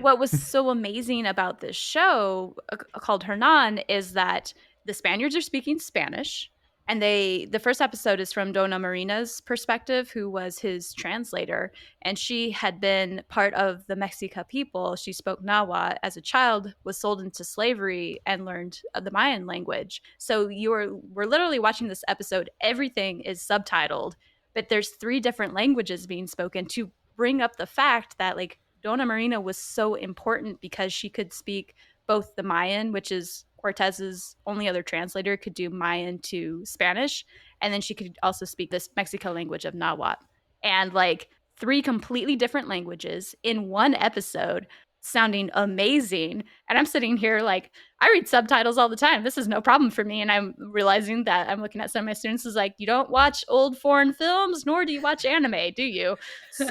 what was so amazing about this show called Hernan is that the Spaniards are speaking Spanish. And the first episode is from Dona Marina's perspective, who was his translator. And she had been part of the Mexica people. She spoke Nahuatl as a child, was sold into slavery, and learned the Mayan language. So we're literally watching this episode. Everything is subtitled, but there's 3 different languages being spoken to bring up the fact that like Dona Marina was so important because she could speak both the Mayan, which is Cortez's only other translator could do Mayan to Spanish, and then she could also speak this Mexican language of Nahuatl. And like 3 completely different languages in one episode, sounding amazing. And I'm sitting here like, I read subtitles all the time. This is no problem for me. And I'm realizing that I'm looking at some of my students is like, you don't watch old foreign films, nor do you watch anime, do you? So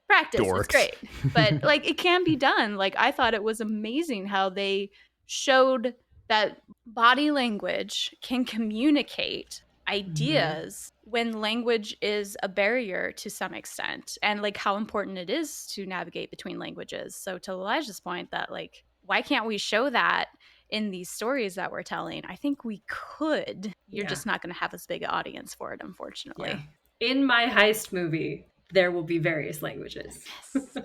practice. Dorks. It's great. But like it can be done. Like I thought it was amazing how they showed that body language can communicate ideas when language is a barrier to some extent, and like how important it is to navigate between languages. So to Elijah's point that like, why can't we show that in these stories that we're telling? I think we could. You're just not going to have as big an audience for it, unfortunately. Yeah. In my Heist movie, there will be various languages. Yes.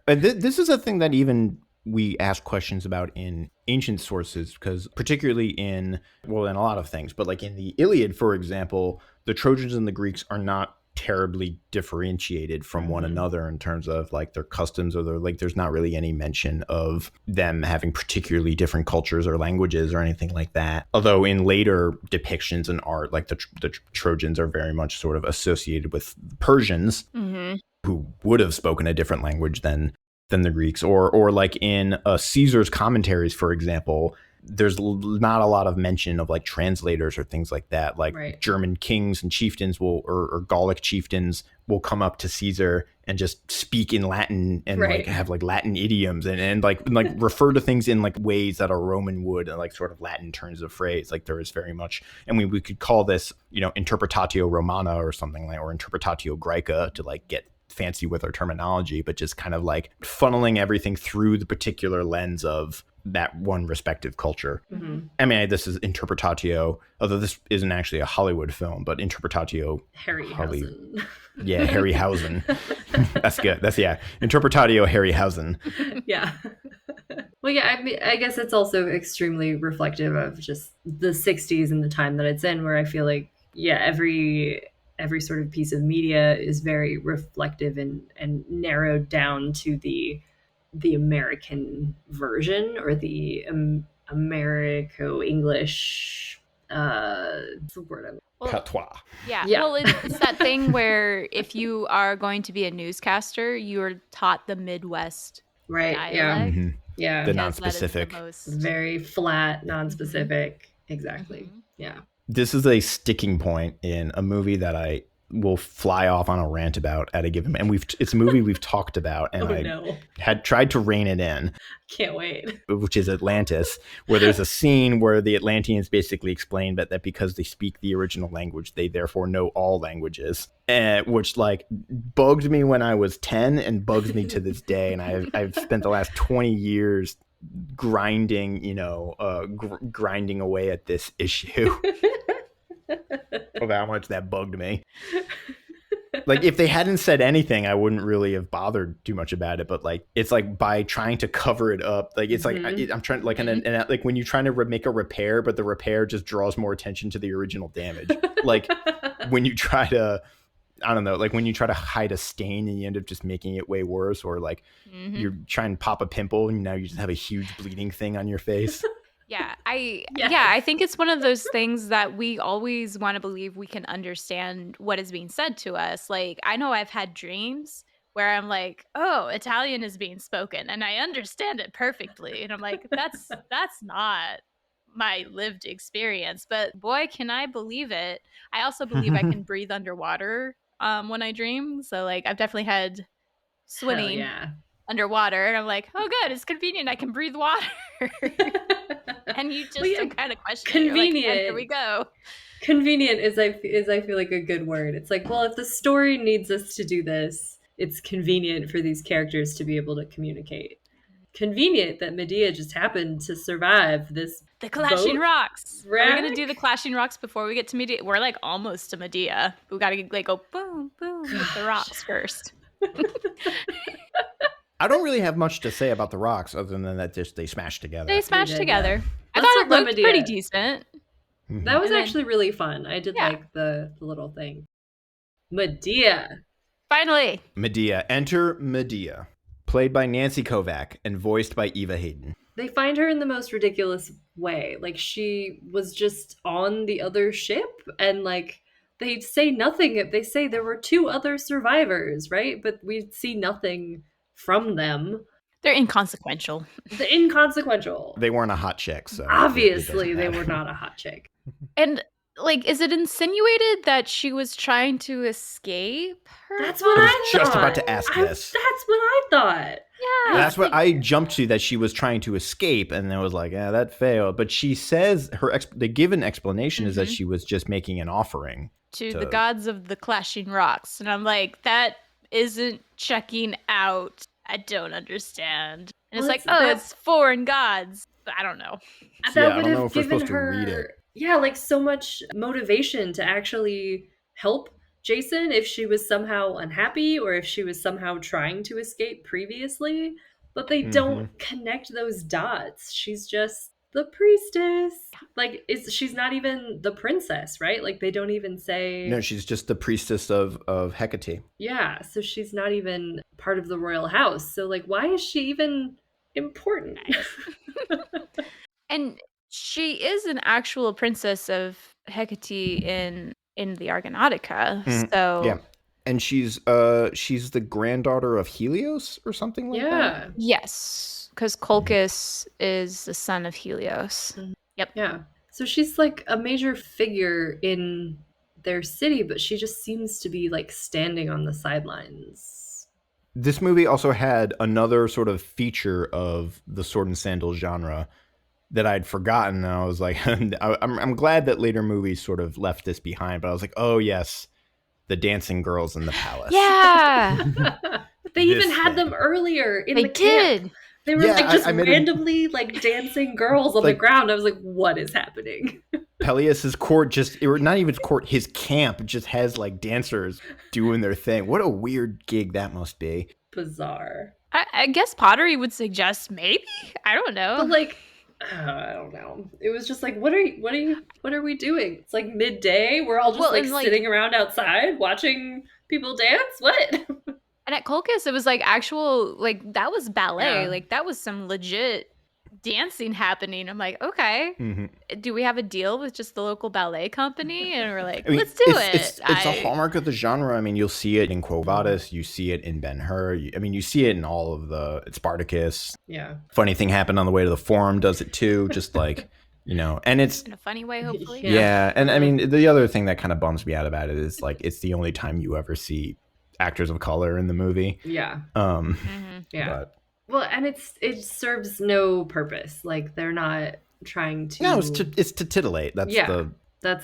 But this is a thing that even we ask questions about in ancient sources, because particularly in a lot of things, but like in the Iliad, for example, the Trojans and the Greeks are not terribly differentiated from one another in terms of like their customs, or there's not really any mention of them having particularly different cultures or languages or anything like that. Although in later depictions and art, like the Trojans are very much sort of associated with Persians who would have spoken a different language than the Greeks, or like in Caesar's commentaries, for example, there's not a lot of mention of like translators or things like that. Like German kings and chieftains or Gallic chieftains will come up to Caesar and just speak in Latin and like have like Latin idioms and like refer to things in like ways that a Roman would, and like sort of Latin turns of phrase. Like there is very much, and we could call this, interpretatio Romana or something like, or interpretatio Graeca to like get fancy with our terminology, but just kind of like funneling everything through the particular lens of that one respective culture. I mean, this is interpretatio, although this isn't actually a Hollywood film, but interpretatio Harryhausen. Yeah, Harryhausen. That's good. Interpretatio Harryhausen. Yeah. Well, yeah, I mean, I guess it's also extremely reflective of just the 60s and the time that it's in, where I feel like, every sort of piece of media is very reflective and narrowed down to the American version, or the Americo-English, what's the word? Well, Patois. yeah. Yeah. Well, it's that thing where if you are going to be a newscaster, you're taught the Midwest Right. dialect. Mhm. Yeah. The Because that is the non-specific. most. Very flat, non-specific. Exactly. Mhm. Yeah. This is a sticking point in a movie that I will fly off on a rant about at a given, and it's a movie we've talked about, and I had tried to rein it in. Can't wait. Which is Atlantis, where there's a scene where the Atlanteans basically explain that because they speak the original language, they therefore know all languages, which like bugged me when I was 10 and bugs me to this day. And I've spent the last 20 years grinding, grinding away at this issue of how much that bugged me. Like, if they hadn't said anything, I wouldn't really have bothered too much about it. But like, it's like by trying to cover it up, like it's like I'm trying like, and like when you're trying to make a repair, but the repair just draws more attention to the original damage. Like when you try to, I don't know, like when you try to hide a stain and you end up just making it way worse, or like you're trying to pop a pimple and now you just have a huge bleeding thing on your face. Yeah, I think it's one of those things that we always want to believe we can understand what is being said to us. Like, I know I've had dreams where I'm like, oh, Italian is being spoken and I understand it perfectly. And I'm like, that's not my lived experience, but boy, can I believe it. I also believe I can breathe underwater when I dream. So like, I've definitely had swimming underwater and I'm like, oh good, it's convenient, I can breathe water. And you just kind of question convenient. Like, here we go. Convenient is I feel like a good word. It's like, well, if the story needs us to do this, it's convenient for these characters to be able to communicate. Convenient that Medea just happened to survive this. The clashing rocks. Right? Are we gonna do the clashing rocks before we get to Medea? We're like almost to Medea. We gotta like go boom, boom with the rocks first. I don't really have much to say about the rocks other than that just they smashed together. They smashed together. I thought it looked pretty decent. That was actually really fun. I did like the little thing. Medea. Finally. Medea. Enter Medea. Played by Nancy Kovac and voiced by Eva Hayden. They find her in the most ridiculous way. Like, she was just on the other ship and like they say nothing. They say there were 2 other survivors, right? But we see nothing from them. They're inconsequential. They weren't a hot chick, so obviously they were not a hot chick. And like, is it insinuated that she was trying to escape her? That's what I thought. Just about to ask this. That's what I thought. Yeah. That's what I jumped to, that she was trying to escape, and I was like, yeah, that failed. But she says the given explanation is that she was just making an offering to the gods of the clashing rocks. And I'm like, that isn't checking out. I don't understand. And it's like, it's foreign gods. But I don't know. That would have given her, like so much motivation to actually help Jason if she was somehow unhappy or if she was somehow trying to escape previously. But they don't connect those dots. She's just the priestess. Like, she's not even the princess, right? Like, they don't even say... No, she's just the priestess of Hecate. Yeah, so she's not even part of the royal house. So, like, why is she even important? And she is an actual princess of Hecate in the Argonautica. So yeah. And she's the granddaughter of Helios or something like that? Yes, because Colchis is the son of Helios. Yep. Yeah. So she's like a major figure in their city, but she just seems to be like standing on the sidelines. This movie also had another sort of feature of the sword and sandal genre that I'd forgotten. And I was like, I'm glad that later movies sort of left this behind, but I was like, oh yes, the dancing girls in the palace. Yeah. They even had them earlier in the camp. They were like just randomly like dancing girls on the ground. I was like, what is happening? Peleus's court not even his court, his camp just has like dancers doing their thing. What a weird gig that must be. Bizarre. I guess pottery would suggest maybe. I don't know. But like, I don't know. It was just like, what are we doing? It's like midday. We're all just like sitting around outside watching people dance. What? And at Colchis, it was like actual, like that was ballet. Yeah. Like that was some legit dancing happening. I'm like, okay, do we have a deal with just the local ballet company? And we're like, I mean, let's do it. It's a hallmark of the genre. I mean, you'll see it in Quo Vadis, you see it in Ben-Hur. I mean, you see it in all of the Spartacus. Yeah. Funny Thing Happened on the Way to the Forum does it too. Just like, you know, and it's in a funny way, hopefully. yeah. And I mean, the other thing that kind of bums me out about it is like, it's the only time you ever see actors of color in the movie. Yeah. Yeah. But, well, and it serves no purpose. Like, they're not trying to. No, it's to titillate. That's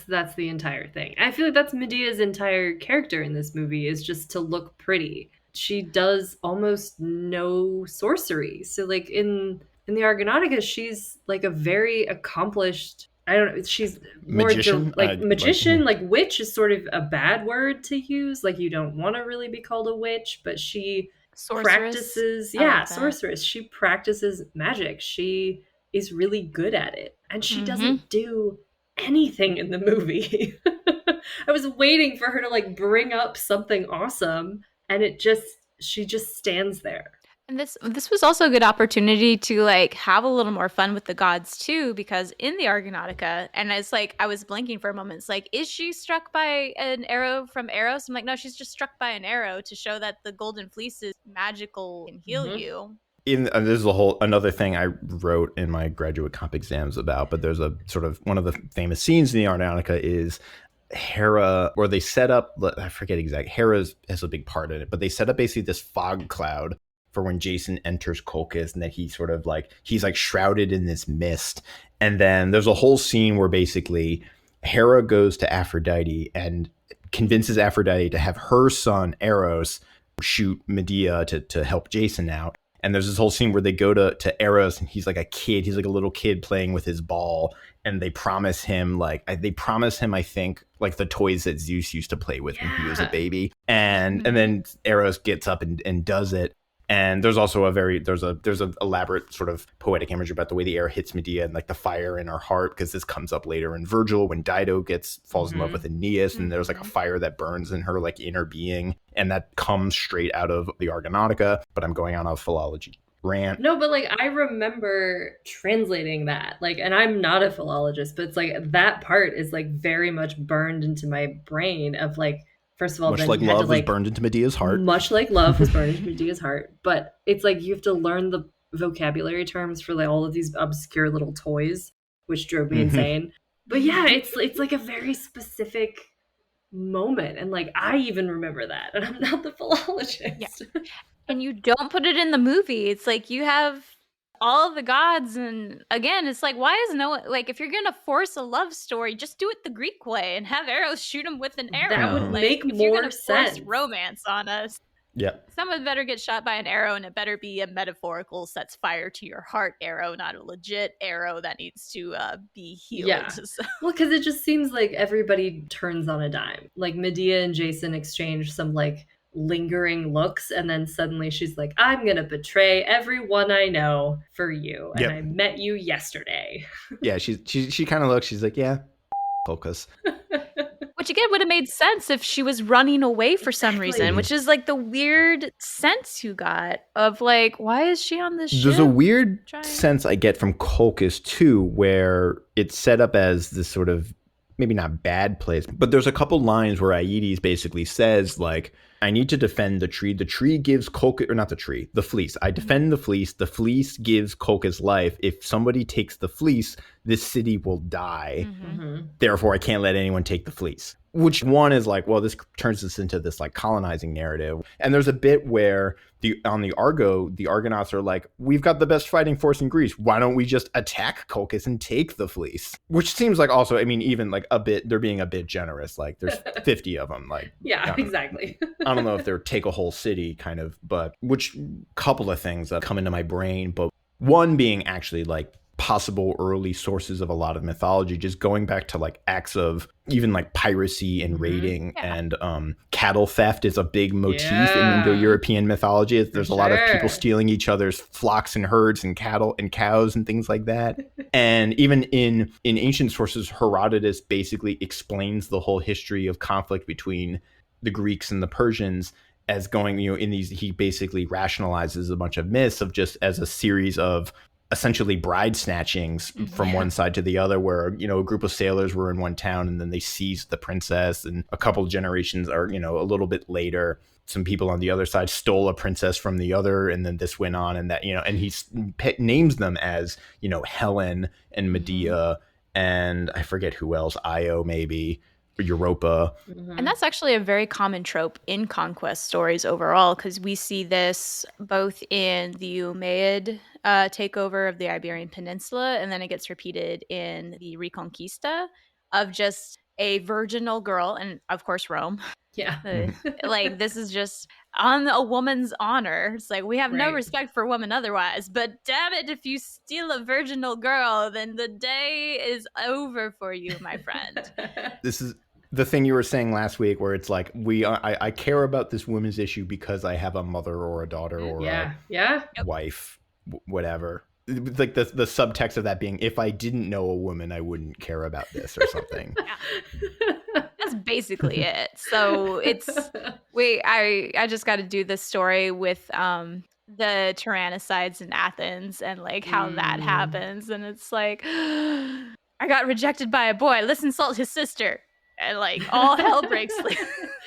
that's the entire thing. I feel like that's Medea's entire character in this movie, is just to look pretty. She does almost no sorcery. So like in the Argonautica, she's like a very accomplished. I don't know. She's more magician. Magician. Like witch is sort of a bad word to use. Like, you don't want to really be called a witch, but she practices. Yeah, sorceress. She practices magic. She is really good at it, and she doesn't do anything in the movie. I was waiting for her to like bring up something awesome, and she just stands there. And this was also a good opportunity to like have a little more fun with the gods too, because in the Argonautica, and it's like I was blinking for a moment. It's like, is she struck by an arrow from Eros? I'm like, no, she's just struck by an arrow to show that the golden fleece is magical and heal you. This is another thing I wrote in my graduate comp exams about, but there's a sort of one of the famous scenes in the Argonautica is Hera, or they set up, I forget exactly, Hera has a big part in it, but they set up basically this fog cloud for when Jason enters Colchis, and that he's like shrouded in this mist. And then there's a whole scene where basically Hera goes to Aphrodite and convinces Aphrodite to have her son Eros shoot Medea to help Jason out. And there's this whole scene where they go to Eros, and he's like a kid. He's like a little kid playing with his ball. And they promise him, I think, like the toys that Zeus used to play with when he was a baby. And then Eros gets up and does it. And there's also there's an elaborate sort of poetic imagery about the way the air hits Medea and like the fire in her heart, because this comes up later in Virgil when Dido falls in love with Aeneas, and there's like a fire that burns in her like inner being, and that comes straight out of the Argonautica. But I'm going on a philology rant. No, but like I remember translating that, like, and I'm not a philologist, but it's like that part is like very much burned into my brain of like, first of all, much like love was burned into Medea's heart. Much like love was burned into Medea's heart. But it's like you have to learn the vocabulary terms for like all of these obscure little toys, which drove me insane. But yeah, it's like a very specific moment. And like I even remember that. And I'm not the philologist. Yeah. And you don't put it in the movie. It's like you have all the gods, and again, it's like, why is no one, like, if you're gonna force a love story, just do it the Greek way and have Eros shoot him with an arrow. That would like, make if more you're gonna sense. Force romance on us. Yeah. Someone better get shot by an arrow, and it better be a metaphorical sets fire to your heart arrow, not a legit arrow that needs to be healed. Yeah. Well, because it just seems like everybody turns on a dime. Like Medea and Jason exchange some like lingering looks, and then suddenly she's like, I'm gonna betray everyone I know for you, and I met you yesterday. Yeah, she kind of looks, she's like, yeah, focus. Which again would have made sense if she was running away for some reason, which is like the weird sense you got of like, why is she on this ship? There's a weird sense I get from Colchis too, where it's set up as this sort of maybe not bad place, but there's a couple lines where Aedes basically says like, I need to defend the tree. The tree gives Colchis, or not the tree, the fleece. I defend the fleece. The fleece gives Colchis life. If somebody takes the fleece, this city will die. Therefore, I can't let anyone take the fleece. Which one is like, well, this turns this into this like colonizing narrative. And there's a bit where on the Argo, the Argonauts are like, we've got the best fighting force in Greece. Why don't we just attack Colchis and take the fleece? Which seems like also, I mean, even like a bit, they're being a bit generous. Like there's 50 of them. Like, yeah, exactly. I don't know if they're take a whole city kind of, but which couple of things that come into my brain, but one being actually like possible early sources of a lot of mythology, just going back to like acts of even like piracy and raiding and cattle theft is a big motif in Indo-European mythology. There's a lot of people stealing each other's flocks and herds and cattle and cows and things like that. And even in ancient sources, Herodotus basically explains the whole history of conflict between the Greeks and the Persians as going, in these, he basically rationalizes a bunch of myths of just as a series of essentially bride snatchings from one side to the other, where, you know, a group of sailors were in one town and then they seized the princess, and a couple of generations, or, you know, a little bit later, some people on the other side stole a princess from the other, and then this went on, and that, you know, and he names them as, you know, Helen and Medea, and I forget who else, Io maybe, or Europa. And that's actually a very common trope in conquest stories overall, because we see this both in the Umayyad takeover of the Iberian Peninsula, and then it gets repeated in the Reconquista, of just a virginal girl, and of course Rome. Yeah. Like, this is just on a woman's honor. It's like, we have no Right. respect for women otherwise, but damn it, if you steal a virginal girl, then the day is over for you, my friend. This is the thing you were saying last week, where it's like, I care about this women's issue because I have a mother or a daughter or a wife, whatever. Like the subtext of that being, if I didn't know a woman, I wouldn't care about this or something. That's basically it. So it's I just got to do this story with the tyrannicides in Athens, and like how that happens, and it's like, I got rejected by a boy, let's insult his sister, and like all hell breaks loose.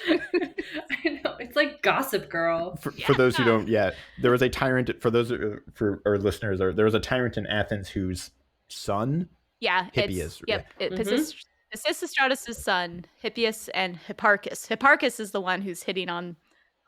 I know, it's like Gossip Girl. For those who don't yet, there was a tyrant. For our listeners, there was a tyrant in Athens whose son, Hippias. Pisistratus' son, Hippias, and Hipparchus. Hipparchus is the one who's hitting on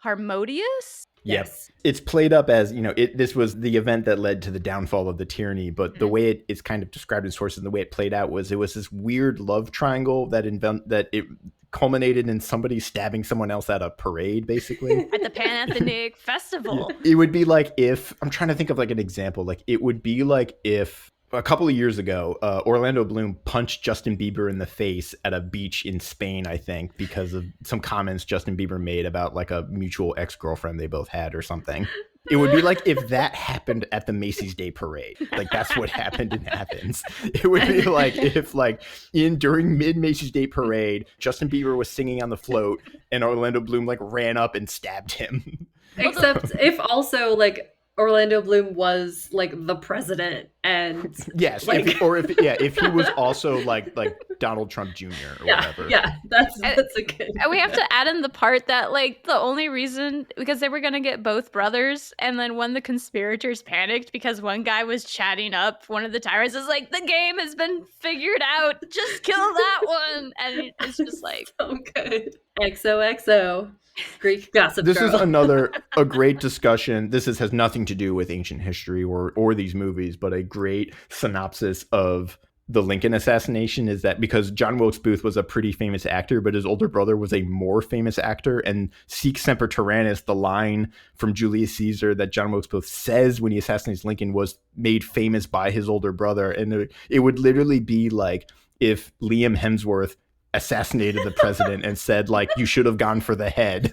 Harmodius. Yes. It's played up as, you know, this was the event that led to the downfall of the tyranny, but the way it's kind of described in sources and the way it played out was, it was this weird love triangle that it culminated in somebody stabbing someone else at a parade, basically. At the Panathenaic Festival. It would be like if, I'm trying to think of like an example, like it would be like if a couple of years ago, Orlando Bloom punched Justin Bieber in the face at a beach in Spain, I think, because of some comments Justin Bieber made about like a mutual ex-girlfriend they both had or something. It would be like if that happened at the Macy's Day Parade. Like, that's what happened in Athens. It would be like if, like, during mid-Macy's Day Parade, Justin Bieber was singing on the float and Orlando Bloom like ran up and stabbed him. Except if also like Orlando Bloom was like the president, and yes, like... if he was also like Donald Trump Jr. or whatever. Yeah, that's a good. And we have to add in the part that like the only reason, because they were gonna get both brothers, and then when the conspirators panicked because one guy was chatting up one of the tyrants, is like, the game has been figured out, just kill that one, and it's just like so good. XOXO. Greek Gossip This Girl. is a great discussion. This has nothing to do with ancient history or these movies, but a great synopsis of the Lincoln assassination is that because John Wilkes Booth was a pretty famous actor, but his older brother was a more famous actor, and Sic Semper Tyrannis, the line from Julius Caesar that John Wilkes Booth says when he assassinates Lincoln, was made famous by his older brother. And it would literally be like if Liam Hemsworth assassinated the president and said, like, you should have gone for the head.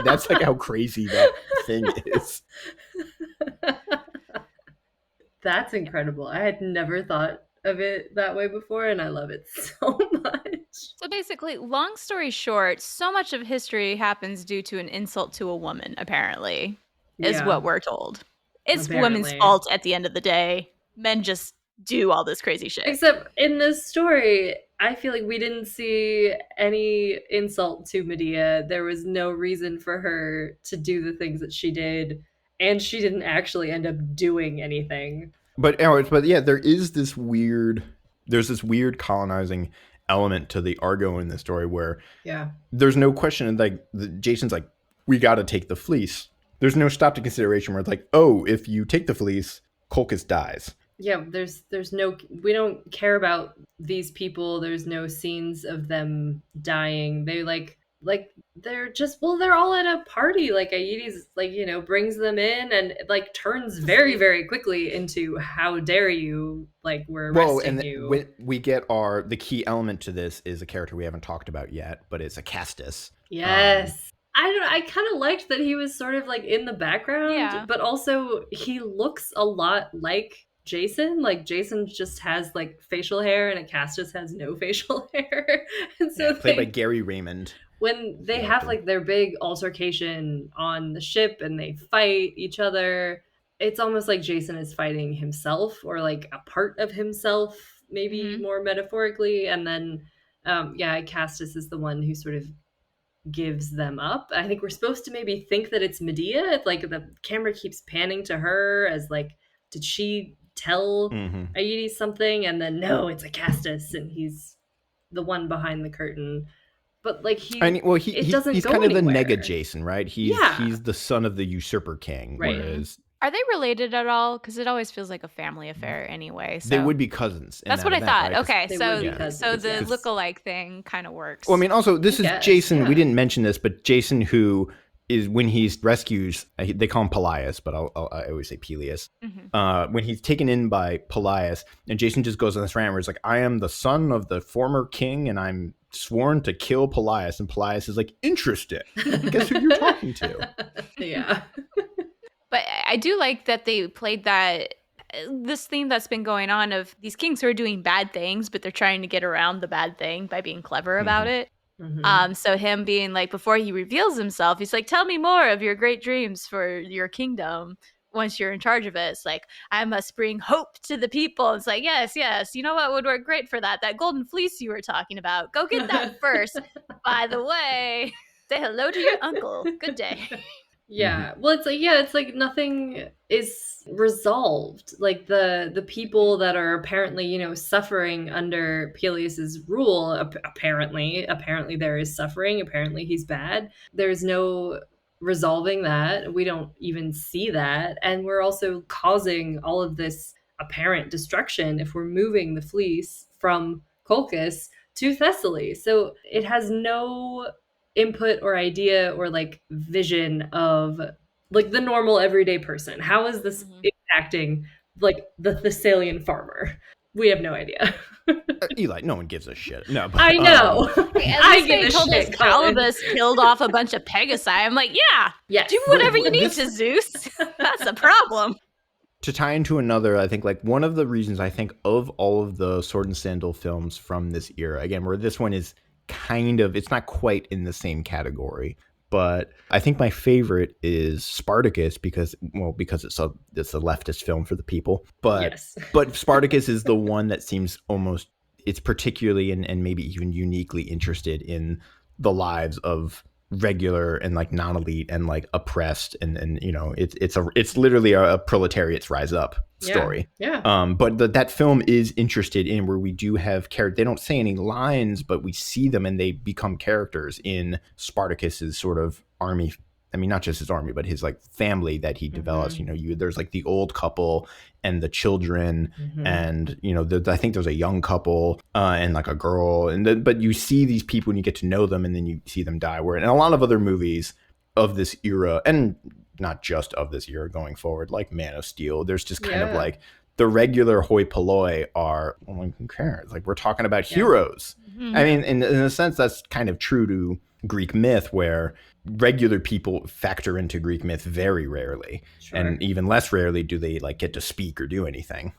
That's like how crazy that thing is. That's incredible. I had never thought of it that way before, and I love it so much. So basically, long story short, so much of history happens due to an insult to a woman, apparently, is what we're told. It's women's fault at the end of the day. Men just do all this crazy shit. Except in this story, I feel like we didn't see any insult to Medea. There was no reason for her to do the things that she did, and she didn't actually end up doing anything. But yeah, there's this weird colonizing element to the Argo in this story where there's no question, like Jason's like, we got to take the fleece. There's no stop to consideration where it's like, oh, if you take the fleece, Colchis dies. Yeah, there's no, we don't care about these people. There's no scenes of them dying. They like they're just, well, they're all at a party. Like Aedes, like, you know, brings them in and like turns very, very quickly into, how dare you, like, we're arresting you. When we get the key element to this is a character we haven't talked about yet, but it's Acastus. Yes. I kind of liked that he was sort of like in the background, but also he looks a lot like Jason. Like Jason just has like facial hair and Acastus has no facial hair. And so played by Gary Raymond. When they have like their big altercation on the ship and they fight each other, it's almost like Jason is fighting himself, or like a part of himself, maybe more metaphorically. And then, Castus is the one who sort of gives them up. I think we're supposed to maybe think that it's Medea. It's like the camera keeps panning to her as like, did she tell Aedes something? And then no, it's a Castus, and he's the one behind the curtain. But like he's doesn't go kind of anywhere. the nega Jason, right? He's the son of the usurper king, right? Whereas are they related at all? Because it always feels like a family affair anyway. So. They would be cousins. That's what I thought. Right? Okay, so the look-alike thing kind of works. Well, I mean, also this is Jason. Yeah. We didn't mention this, but Jason, who is when he rescues, they call him Pelias, but I always say Peleus. When he's taken in by Pelias, and Jason just goes on this rant where he's like, "I am the son of the former king, and I'm sworn to kill Pelias." And Pelias is like, "Interesting. Guess who you're talking to?" Yeah. But I do like that they played this theme that's been going on of these kings who are doing bad things, but they're trying to get around the bad thing by being clever about it. So him being like, before he reveals himself, he's like, "Tell me more of your great dreams for your kingdom. Once you're in charge of it, it's like, I must bring hope to the people." It's like, yes. You know what would work great for that? That golden fleece you were talking about. Go get that first. By the way, say hello to your uncle. Good day. Yeah. Well, it's like nothing is resolved. Like the people that are apparently, suffering under Peleus's rule, apparently there is suffering. Apparently he's bad. There's no resolving that. We don't even see that. And we're also causing all of this apparent destruction if we're moving the fleece from Colchis to Thessaly. So it has no input or idea or like vision of like the normal everyday person. How is this impacting like the Thessalian farmer? We have no idea. Eli, no one gives a shit. No, but, I know. I give a shit. Calibus killed off a bunch of Pegasi. I'm like, do whatever you need to Zeus. That's a problem. To tie into another, I think like one of the reasons I think of all of the Sword and Sandal films from this era, again, where this one is it's not quite in the same category, but I think my favorite is Spartacus because it's a leftist film for the people, but but Spartacus is the one that seems it's particularly and maybe even uniquely interested in the lives of regular and like non-elite and like oppressed and it's literally a proletariat's rise up story. But that film is interested in where we do have characters. They don't say any lines, but we see them and they become characters in Spartacus's sort of army. I mean, not just his army, but his like family that he develops. There's like the old couple and the children, and I think there's a young couple and like a girl, but you see these people and you get to know them, and then you see them die. Where in a lot of other movies of this era, and not just of this era going forward, like Man of Steel, there's just kind of like the regular hoi polloi are, who cares? Like we're talking about heroes. I mean, in a sense, that's kind of true to Greek myth, where regular people factor into Greek myth very rarely, and even less rarely do they like get to speak or do anything.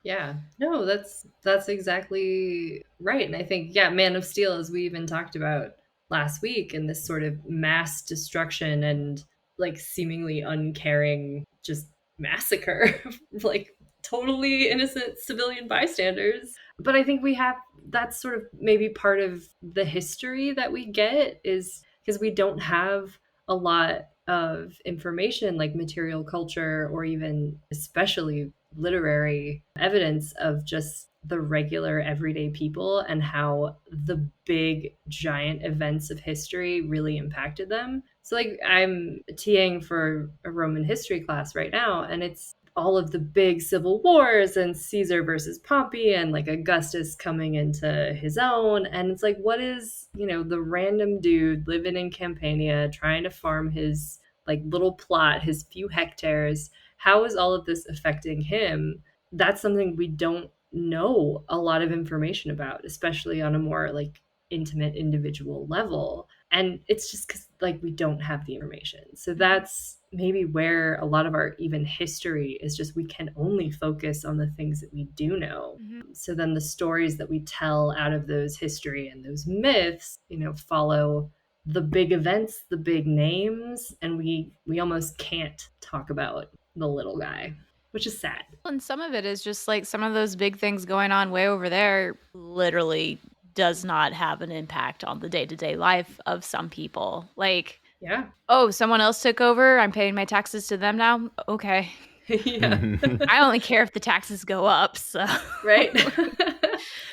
Yeah, no, that's exactly right. And I think Man of Steel, as we even talked about last week, and this sort of mass destruction and like seemingly uncaring just massacre like totally innocent civilian bystanders. But I think that's sort of maybe part of the history that we get, is because we don't have a lot of information like material culture or even especially literary evidence of just the regular everyday people and how the big giant events of history really impacted them. So like I'm TAing for a Roman history class right now, and it's all of the big civil wars and Caesar versus Pompey and like Augustus coming into his own. And it's like, what is, the random dude living in Campania trying to farm his like little plot, his few hectares? How is all of this affecting him? That's something we don't know a lot of information about, especially on a more like intimate individual level. And it's just because like we don't have the information. So that's maybe where a lot of our even history is just, we can only focus on the things that we do know. So then the stories that we tell out of those history and those myths, follow the big events, the big names, and we almost can't talk about the little guy, which is sad. And some of it is just like some of those big things going on way over there literally does not have an impact on the day-to-day life of some people. Like, Yeah. oh, someone else took over. I'm paying my taxes to them now. Okay. Yeah. I only care if the taxes go up. So Right.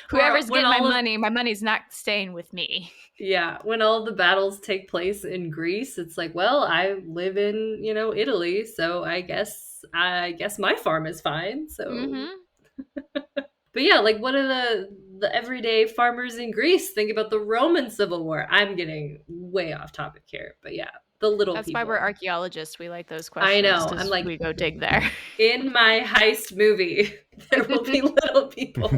whoever's When getting all of- my money's not staying with me. Yeah, when all the battles take place in Greece, it's like, well, I live in, Italy, so I guess my farm is fine. So Mhm. But yeah, like what do the everyday farmers in Greece think about the Roman Civil War? I'm getting way off topic here, but yeah, the little That's people. why we're archaeologists. We like those I questions. know. 'cause I'm like, we go dig there. in my heist movie, there will be little people.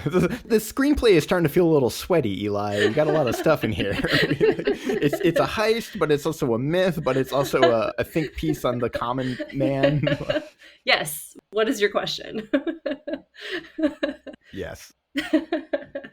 The screenplay is starting to feel a little sweaty, Eli. We got a lot of stuff in here. It's a heist, but it's also a myth, but it's also a think piece on the common man. Yes. What is your question? Yes.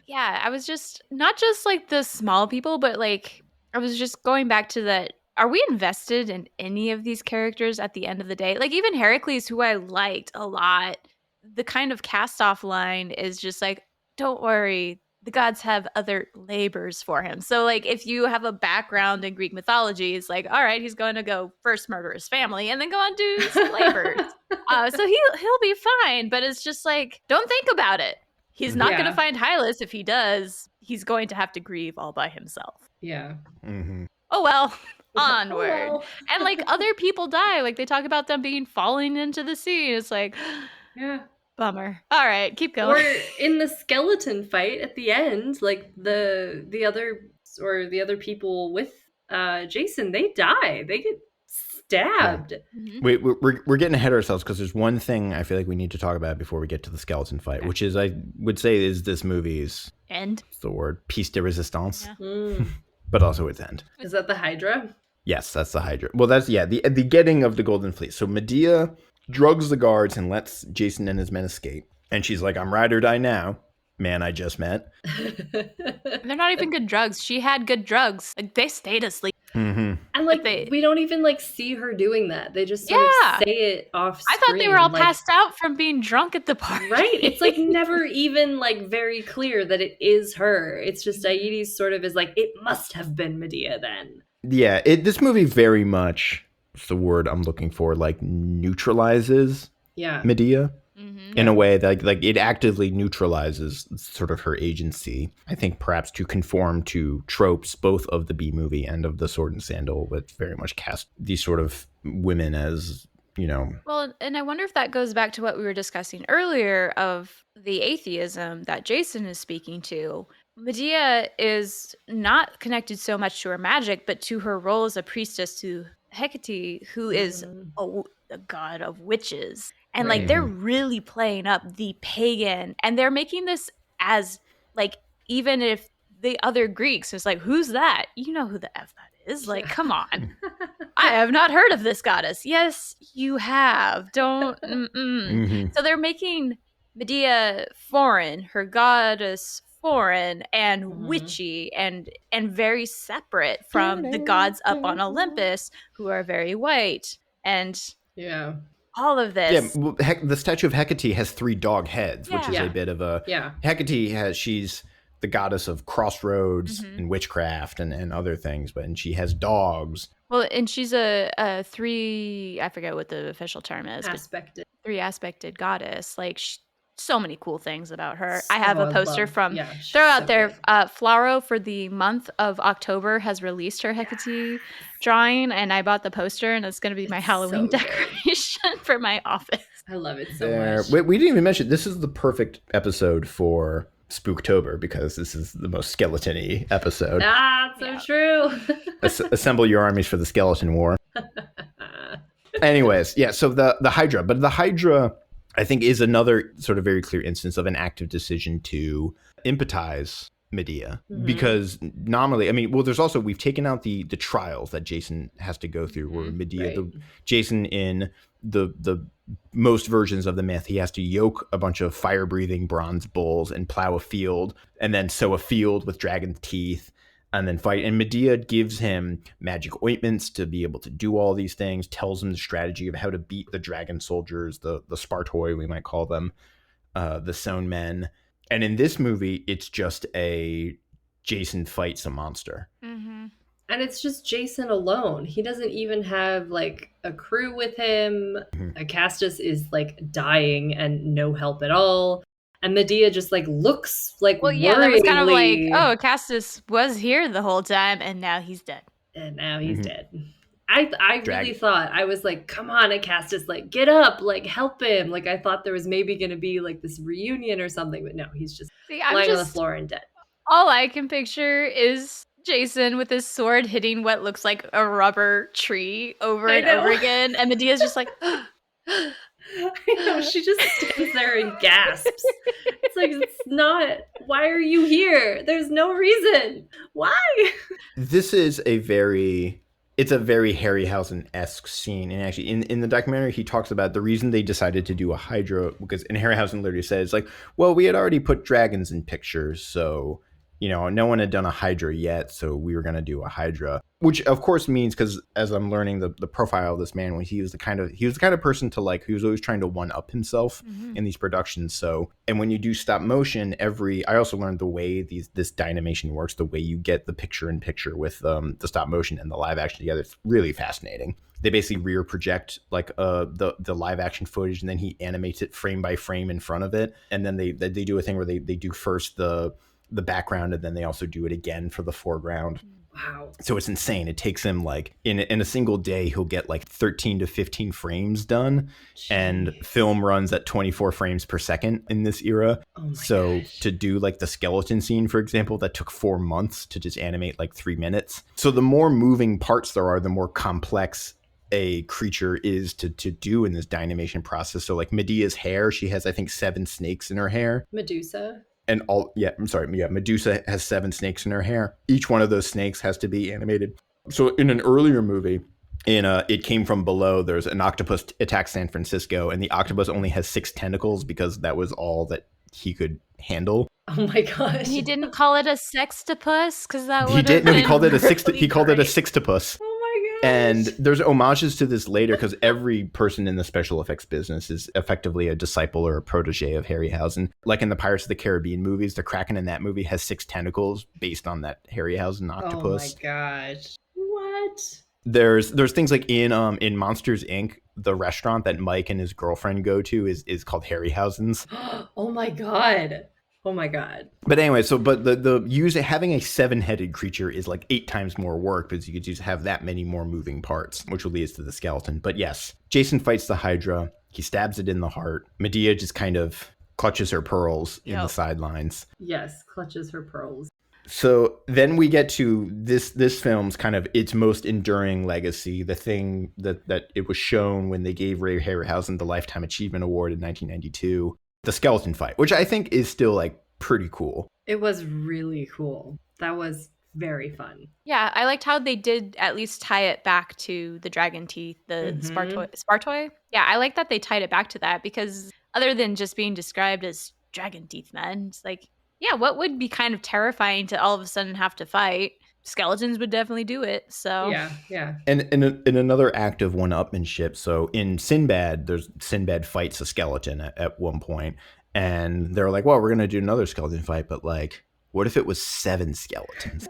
Yeah, I was just not just like the small people, but like I was just going back to that. Are we invested in any of these characters at the end of the day? Like even Heracles, who I liked a lot, the kind of cast off line is just like, don't worry, the gods have other labors for him. So like if you have a background in Greek mythology, it's like, all right, he's going to go first murder his family and then go on do some labors. So he'll be fine. But it's just like, don't think about it. He's not going to find Hylas. If he does, he's going to have to grieve all by himself. Yeah. Mm-hmm. Oh, well, onward. Oh, well. And like other people die. Like they talk about them being falling into the sea. It's like, Yeah. bummer. All right, keep going. Or in the skeleton fight at the end, like the other people with Jason, they die. They get stabbed. Mhm. Wait, we're getting ahead of ourselves because there's one thing I feel like we need to talk about before we get to the skeleton fight, which is I would say is this movie's End. what's the word piece de resistance, Yeah. Mm. but also its end. Is that the Hydra? Yes, that's the Hydra. Well, that's the getting of the Golden Fleece. So Medea drugs the guards and lets Jason and his men escape, and she's like, "I'm ride or die now." Man, I just met. They're not even good drugs. She had good drugs. Like they stayed asleep. Mm-hmm. And like we don't even like see her doing that. They just sort of say it off I screen. thought they were all like, passed out from being drunk at the party. Right? It's like never even like very clear that it is her. It's just Aedes sort of is like, it must have been Medea then. Yeah, this movie very much, what's the word I'm looking for, like neutralizes Medea. Mm-hmm. In a way that like it actively neutralizes sort of her agency. I think perhaps to conform to tropes both of the B movie and of the Sword and Sandal, but very much cast these sort of women as, Well, and I wonder if that goes back to what we were discussing earlier of the atheism that Jason is speaking to. Medea is not connected so much to her magic, but to her role as a priestess to Hecate, who is a god of witches. And like they're really playing up the pagan, and they're making this as like, even if the other Greeks is like, who's that? You know who the F that is. Like, come on. I have not heard of this goddess. Yes, you have. Don't. Mm-hmm. So they're making Medea foreign, her goddess foreign and witchy and very separate from the gods up on Olympus, who are very white. And all of this. Yeah, well, the statue of Hecate has 3 dog heads, which is a bit of a... Yeah. She's the goddess of crossroads and witchcraft and other things, and she has dogs. Well, and she's a 3, I forget what the official term is. Aspected. 3-aspected goddess. Like, so many cool things about her. I have a poster from... she's throw out so there, good. Flaro for the month of October has released her Hecate drawing, and I bought the poster, and it's going to be my Halloween so good. decoration for my office. I love it so much. Wait, we didn't even mention, this is the perfect episode for Spooktober, because this is the most skeleton-y episode. So true. Assemble your armies for the skeleton war. Anyways, so the Hydra. But the Hydra, I think, is another sort of very clear instance of an active decision to empathize Medea. Because nominally, I mean, well, there's also, we've taken out the trials that Jason has to go through, where Medea, Jason in the most versions of the myth, he has to yoke a bunch of fire-breathing bronze bulls and plow a field, and then sow a field with dragon teeth. and then fight. And Medea gives him magic ointments to be able to do all these things, tells him the strategy of how to beat the dragon soldiers, the Spartoi, we might call them, the Sown Men. And in this movie, it's just a Jason fights a monster. Mm-hmm. And it's just Jason alone. He doesn't even have like a crew with him. Acastus is like dying and no help at all. And Medea just like looks like Well, yeah, that was kind of like, worryingly- oh, Castus was here the whole time, and now he's dead. And now he's dead. I Drag- really thought, I was like, come on, Acastus, like get up, like help him. Like I thought there was maybe going to be like this reunion or something, but no, he's just See, lying on the floor and dead. All I can picture is Jason with his sword hitting what looks like a rubber tree over I and know. over again, and Medea's just like, I know, she just stands there and gasps. It's like, it's not, why are you here? There's no reason. Why? This is a very Harryhausen-esque scene. And actually, in the documentary, he talks about the reason they decided to do a Hydra, because, and Harryhausen literally says, like, well, we had already put dragons in pictures, so, you know, no one had done a Hydra yet, so we were going to do a Hydra. Which, of course, means, because as I'm learning the profile of this man, when he was the kind of person to, like, he was always trying to one-up himself in these productions. So, and when you do stop motion, I also learned the way this Dynamation works, the way you get the picture-in-picture with the stop motion and the live action together. It's really fascinating. They basically rear project like the live action footage, and then he animates it frame by frame in front of it, and then they do a thing where they do first the background, and then they also do it again for the foreground. Wow. So it's insane. It takes him like in a single day, he'll get like 13 to 15 frames done. Jeez. And film runs at 24 frames per second in this era. Oh my So gosh. to do like the skeleton scene, for example, that took 4 months to just animate like 3 minutes. So the more moving parts there are, the more complex a creature is to do in this Dynamation process. So like Medea's hair, she has, I think, 7 snakes in her hair. Medusa. And Medusa has 7 snakes in her hair. Each one of those snakes has to be animated. So in an earlier movie, It Came From Below, there's an octopus attacks San Francisco, and the octopus only has 6 tentacles because that was all that he could handle. Oh my gosh. he didn't call it a sextopus because that would He did. No, he been called it a really he called it a great. sextopus. Oh my gosh. And there's homages to this later because every person in the special effects business is effectively a disciple or a protege of Harryhausen. Like in the Pirates of the Caribbean movies, the Kraken in that movie has 6 tentacles based on that Harryhausen octopus. Oh my gosh. What? There's things like in Monsters Inc., the restaurant that Mike and his girlfriend go to is called Harryhausen's. Oh my god. Oh my god. But anyway, but having a 7-headed creature is like 8 times more work because you could just have that many more moving parts, which leads to the skeleton. But yes, Jason fights the Hydra. He stabs it in the heart. Medea just kind of clutches her pearls in the sidelines. Yes, clutches her pearls. So then we get to this film's kind of its most enduring legacy, the thing that it was shown when they gave Ray Harryhausen the Lifetime Achievement Award in 1992, the skeleton fight, which I think is still like pretty cool. It was really cool. That was very fun. Yeah, I liked how they did at least tie it back to the dragon teeth, the Spartoi. Yeah, I like that they tied it back to that because other than just being described as dragon teeth men, it's like, yeah, what would be kind of terrifying to all of a sudden have to fight? Skeletons would definitely do it. So Yeah. And in another act of one-upmanship, so in Sinbad, Sinbad fights a skeleton at one point, and they're like, well, we're going to do another skeleton fight, but like, what if it was 7 skeletons?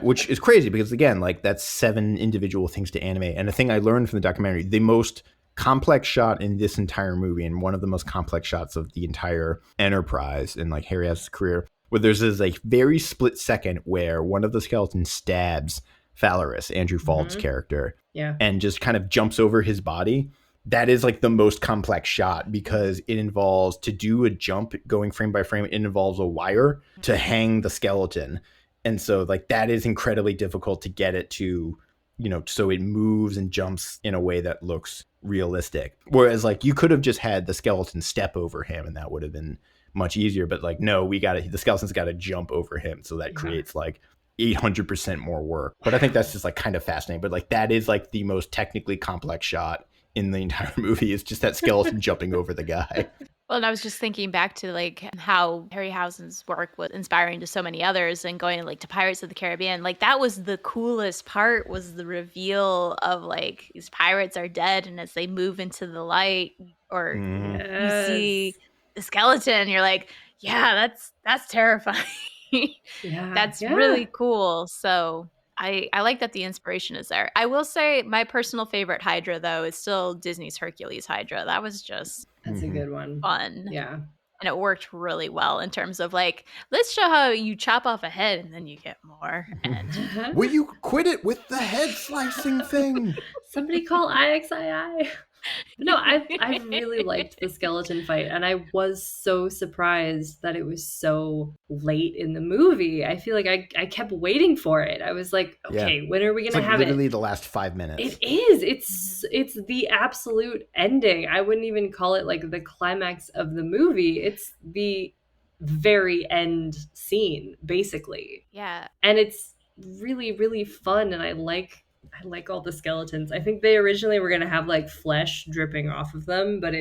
Which is crazy because, again, like that's 7 individual things to animate. And the thing I learned from the documentary, the most complex shot in this entire movie, and one of the most complex shots of the entire enterprise in like Harryhausen's career, where there's this like very split second where one of the skeletons stabs Phalaris, Andrew Fauld's character, and just kind of jumps over his body. That is like the most complex shot because it involves, to do a jump going frame by frame, it involves a wire to hang the skeleton. And so like that is incredibly difficult to get it to, you know, so it moves and jumps in a way that looks realistic. Whereas like you could have just had the skeleton step over him and that would have been much easier, but like no, the skeleton's got to jump over him, so that creates like 800% more work. But I think that's just like kind of fascinating. But like that is like the most technically complex shot in the entire movie, is just that skeleton jumping over the guy. Well, and I was just thinking back to like how Harryhausen's work was inspiring to so many others, and going like to Pirates of the Caribbean. Like that was the coolest part, was the reveal of like these pirates are dead, and as they move into the light, or Mhm. you see the skeleton, you're like, yeah, that's terrifying. Yeah. That's really cool. So I like that the inspiration is there. I will say my personal favorite Hydra though is still Disney's Hercules Hydra. That was just That's a good one. fun. Yeah. And it worked really well in terms of like, let's show how you chop off a head and then you get more. And Will you quit it with the head slicing thing? Somebody call IXII. No, I really liked the skeleton fight, and I was so surprised that it was so late in the movie. I feel like I kept waiting for it. I was like, okay, when are we It's gonna like have literally it? the last 5 minutes. It is. It's the absolute ending. I wouldn't even call it like the climax of the movie. It's the very end scene, basically. yeah. And it's really, really fun, and I like all the skeletons. I think they originally were gonna have like flesh dripping off of them, but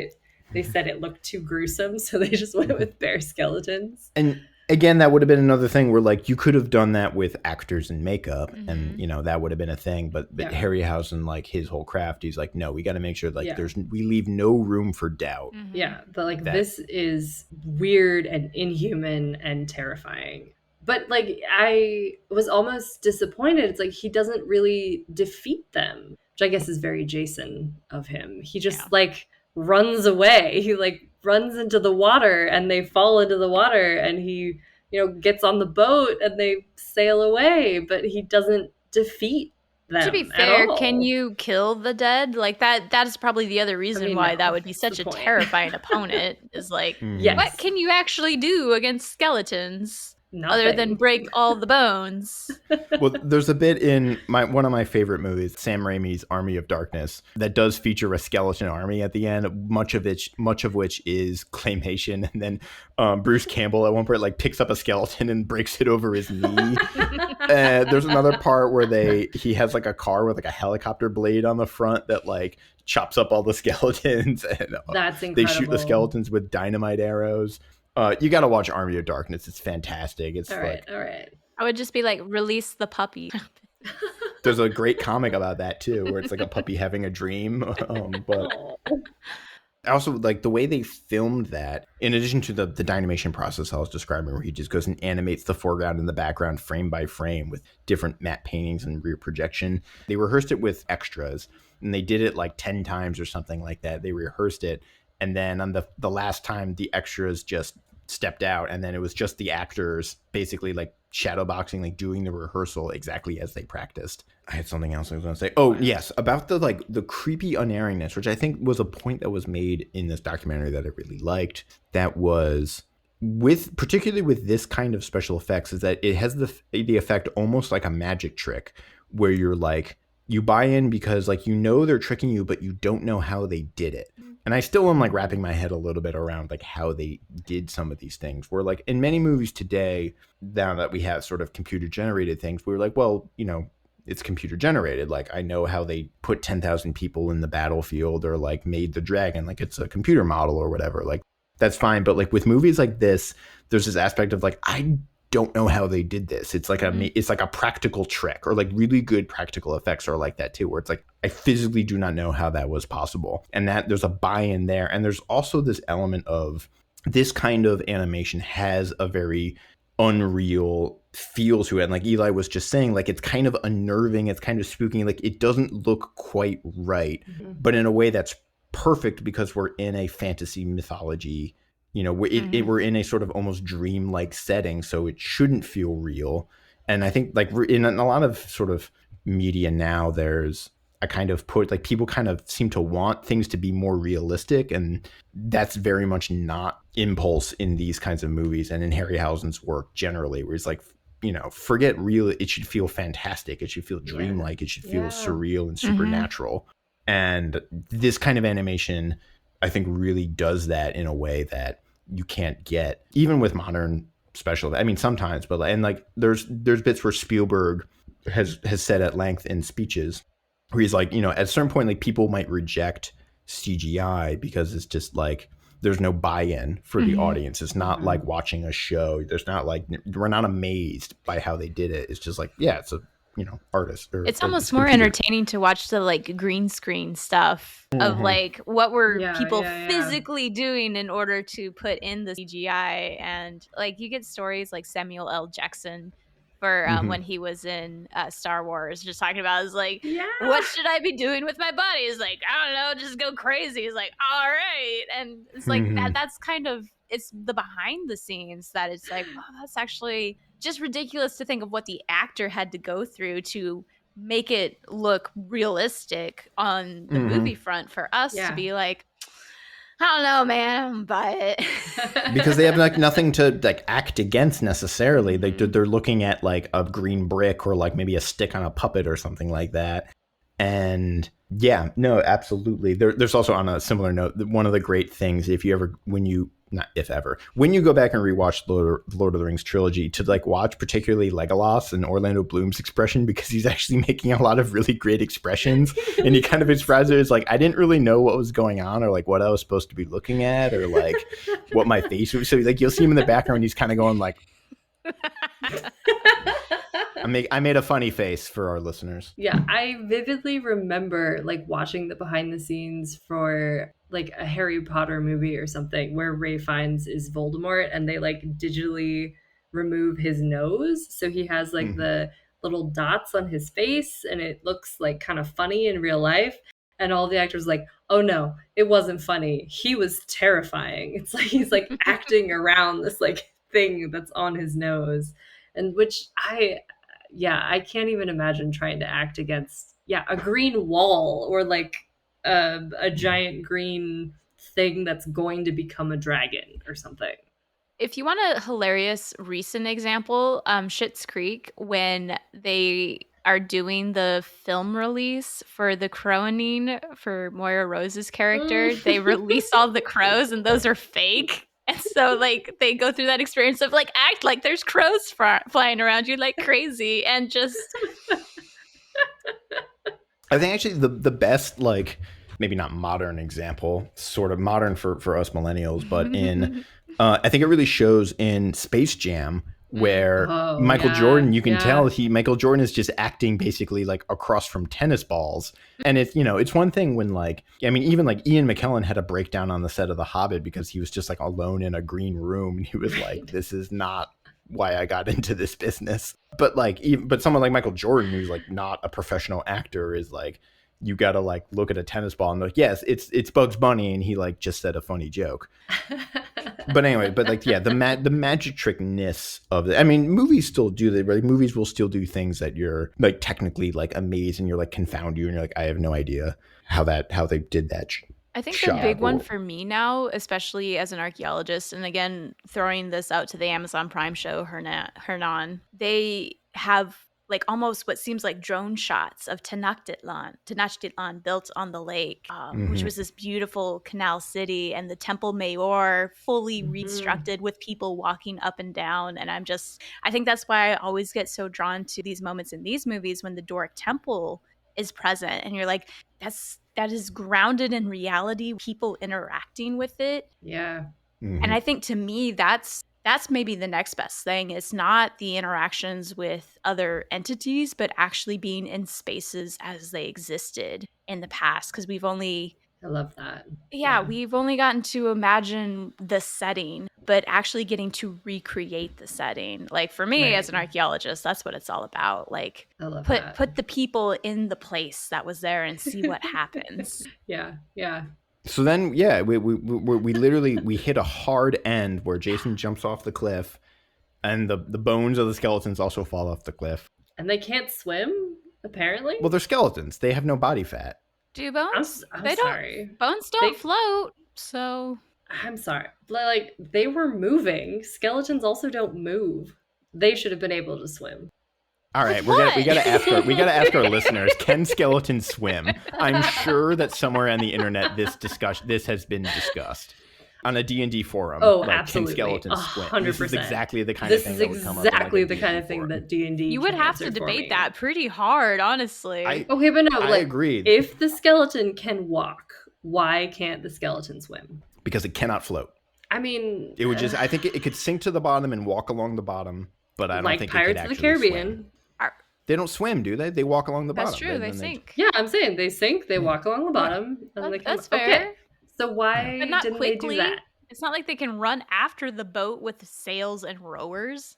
they said it looked too gruesome, so they just went with bare skeletons. And again, that would have been another thing where like you could have done that with actors and makeup, and you know that would have been a thing. But Harryhausen, like his whole craft, he's like, no, we got to make sure like we leave no room for doubt. Yeah, but like this is weird and inhuman and terrifying. But like I was almost disappointed. It's like he doesn't really defeat them, which I guess is very Jason of him. He just like runs away. He like runs into the water and they fall into the water, and he, gets on the boat and they sail away, but he doesn't defeat them. To be fair, can you kill the dead? Like that is probably the other reason why that would be such a terrifying opponent, is like, what can you actually do against skeletons? Nothing. Other than break all the bones. Well, there's a bit in one of my favorite movies, Sam Raimi's Army of Darkness, that does feature a skeleton army at the end, much of which is claymation. And then Bruce Campbell at one point like picks up a skeleton and breaks it over his knee. There's another part where he has like a car with like a helicopter blade on the front that like chops up all the skeletons, and that's incredible. They shoot the skeletons with dynamite arrows. You got to watch Army of Darkness. It's fantastic. It's all right. I would just be like, release the puppy. There's a great comic about that too, where it's like a puppy having a dream. But I also like the way they filmed that, in addition to the dynamation process I was describing, where he just goes and animates the foreground and the background frame by frame with different matte paintings and rear projection. They rehearsed it with extras, and they did it like 10 times or something like that. They rehearsed it. And then on the last time, the extras just stepped out, and then it was just the actors basically like shadowboxing, like doing the rehearsal exactly as they practiced. I had something else I was going to say. Oh, yes, about the creepy unerringness, which I think was a point that was made in this documentary that I really liked. That was particularly with this kind of special effects, is that it has the effect almost like a magic trick, where you're like, you buy in because like they're tricking you, but you don't know how they did it. And I still am like wrapping my head a little bit around like how they did some of these things. Where like in many movies today, now that we have sort of computer generated things, we're like, well, it's computer generated. Like I know how they put 10,000 people in the battlefield, or like made the dragon, like it's a computer model or whatever. Like that's fine. But like with movies like this, there's this aspect of like, I don't know how they did this. It's like it's like a practical trick, or like really good practical effects are like that too, where it's like, I physically do not know how that was possible. And that there's a buy-in there. And there's also this element of this kind of animation has a very unreal feel to it. And like Eli was just saying, like it's kind of unnerving, it's kind of spooky, like it doesn't look quite right, but in a way that's perfect, because we're in a fantasy mythology. We're in a sort of almost dream-like setting, so it shouldn't feel real. And I think like in a lot of sort of media now, there's a kind of people kind of seem to want things to be more realistic, and that's very much not impulse in these kinds of movies and in Harryhausen's work generally, where he's like, forget real, it should feel fantastic, it should feel dreamlike, it should feel surreal and supernatural. And this kind of animation, I think, really does that in a way that you can't get even with modern special. I mean, sometimes, but there's bits where Spielberg has said at length in speeches where he's like, at a certain point, like people might reject CGI because it's just like there's no buy-in for the Mhm. audience. It's not like watching a show. There's not like, we're not amazed by how they did it. It's just like, yeah, it's a, you know, artist. It's or almost it's a more computer. entertaining to watch the like green screen stuff of like what were people physically doing in order to put in the CGI. And like you get stories like Samuel L. Jackson for when he was in Star Wars, just talking about is like, what should I be doing with my body? Is like, I don't know, just go crazy. He's like, all right. And it's like that's kind of, it's the behind the scenes that it's like, oh, that's actually just ridiculous to think of what the actor had to go through to make it look realistic on the movie front for us to be like, I don't know, man, I don't buy it. Because they have like nothing to like act against necessarily. They're looking at like a green brick or like maybe a stick on a puppet or something like that. And yeah, no, absolutely. There's also, on a similar note, one of the great things, when you go back and rewatch the Lord of the Rings trilogy, to like watch particularly Legolas and Orlando Bloom's expression, because he's actually making a lot of really great expressions, and he kind of expresses it as like, I didn't really know what was going on, or like what I was supposed to be looking at, or like what my face was. So like you'll see him in the background, he's kind of going like, I made a funny face for our listeners. Yeah, I vividly remember like watching the behind the scenes for like a Harry Potter movie or something where Ray Fiennes is Voldemort, and they like digitally remove his nose, so he has like the little dots on his face, and it looks like kind of funny in real life. And all the actors like, oh no, it wasn't funny. He was terrifying. It's like he's like acting around this like thing that's on his nose, and which I can't even imagine trying to act against a green wall or like a giant green thing that's going to become a dragon or something. If you want a hilarious recent example, Schitt's Creek, when they are doing the film release for the crowing for Moira Rose's character, they release all the crows, and those are fake. And so, like, they go through that experience of, like, act like there's crows flying around you like crazy, and just... I think actually the best, like, maybe not modern example, sort of modern for us millennials, but in... I think it really shows in Space Jam, where Michael Jordan, you can tell Michael Jordan is just acting basically like across from tennis balls. And it's, you know, it's one thing when like, I mean, even like Ian McKellen had a breakdown on the set of The Hobbit because he was just like alone in a green room. And he was like, this is not why I got into this business. But like, but someone like Michael Jordan, who's like not a professional actor, is like, you got to like look at a tennis ball and like, yes, it's Bugs Bunny. And he like just said a funny joke. But anyway, but like, yeah, the magic trickness of it. I mean, movies still do that. Like, movies will still do things that you're like technically like amazed and you're like confound you and you're like, I have no idea how they did that. I think the big one for me now, especially as an archaeologist, and again, throwing this out to the Amazon Prime show, Hernan, they have like almost what seems like drone shots of Tenochtitlan built on the lake, which was this beautiful canal city, and the Temple Mayor fully reconstructed with people walking up and down. And I think that's why I always get so drawn to these moments in these movies when the Doric Temple is present, and you're like, that is grounded in reality, people interacting with it. Yeah. And I think to me, that's maybe the next best thing. It's not the interactions with other entities, but actually being in spaces as they existed in the past. Because I love that. Yeah, we've only gotten to imagine the setting, but actually getting to recreate the setting. Like for me as an archaeologist, that's what it's all about. Like put the people in the place that was there and see what happens. Yeah. So then, yeah, we literally hit a hard end where Jason jumps off the cliff, and the bones of the skeletons also fall off the cliff. And they can't swim, apparently. Well, they're skeletons; they have no body fat. Do bones? I'm sorry. Bones don't float. So I'm sorry. Like they were moving. Skeletons also don't move. They should have been able to swim. All right, we gotta ask our listeners: can skeletons swim? I'm sure that somewhere on the internet this has been discussed on a D&D forum. Oh, like, absolutely, can skeletons swim? 100%. This is exactly the kind of thing that would come up. This is exactly the kind of thing that D&D. You would have to debate that pretty hard, honestly. But no, I agree. If the skeleton can walk, why can't the skeleton swim? because it cannot float. I mean, It would just, I think it could sink to the bottom and walk along the bottom, but I don't like think Pirates it of could the actually Caribbean. swim. They don't swim, do they? They walk along the bottom. That's true. They sink. Yeah, I'm saying they sink, they walk along the bottom, and they come That's fair. Okay. So why But not didn't quickly. they do that? It's not like they can run after the boat with sails and rowers.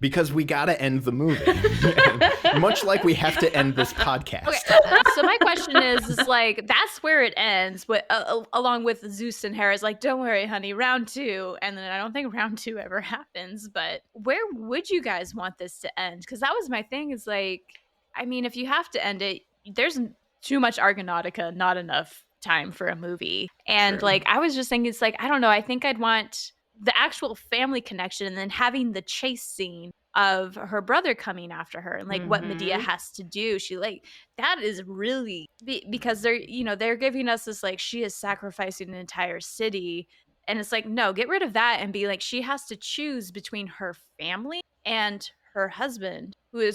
Because we got to end the movie. Much like we have to end this podcast. Okay, so my question is like, that's where it ends, with, along with Zeus and Hera's like, don't worry, honey, round 2. And then I don't think round 2 ever happens. But where would you guys want this to end? Because that was my thing, is like, I mean, if you have to end it, there's too much Argonautica, not enough time for a movie. And True. like, I was just thinking, it's like, I don't know, I think I'd want the actual family connection, and then having the chase scene of her brother coming after her, and like what Medea has to do. She like, that is really because they're giving us this like, she is sacrificing an entire city, and it's like, no, get rid of that and be like, she has to choose between her family and her husband,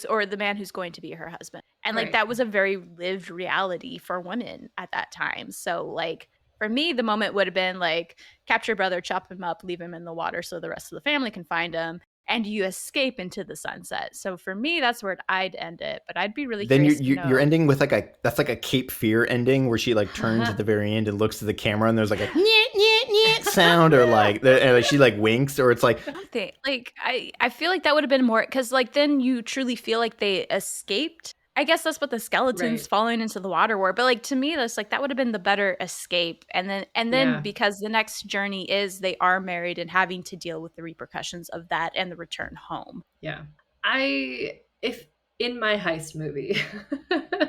or the man who's going to be her husband. And like, Right. that was a very lived reality for women at that time. So like, for me, the moment would have been like, capture brother, chop him up, leave him in the water so the rest of the family can find him, and you escape into the sunset. So for me, that's where I'd end it. But I'd be really then curious. you're ending with like that's like a Cape Fear ending, where she like turns at the very end and looks at the camera, and there's like a nyeh, nyeh, nyeh sound, or like she like winks, or it's like something. Like I feel like that would have been more, because like then you truly feel like they escaped. I guess that's what the skeletons falling into the water were. But like, to me, that's like, that would have been the better escape. And then because the next journey is they are married and having to deal with the repercussions of that and the return home. Yeah. If in my heist movie.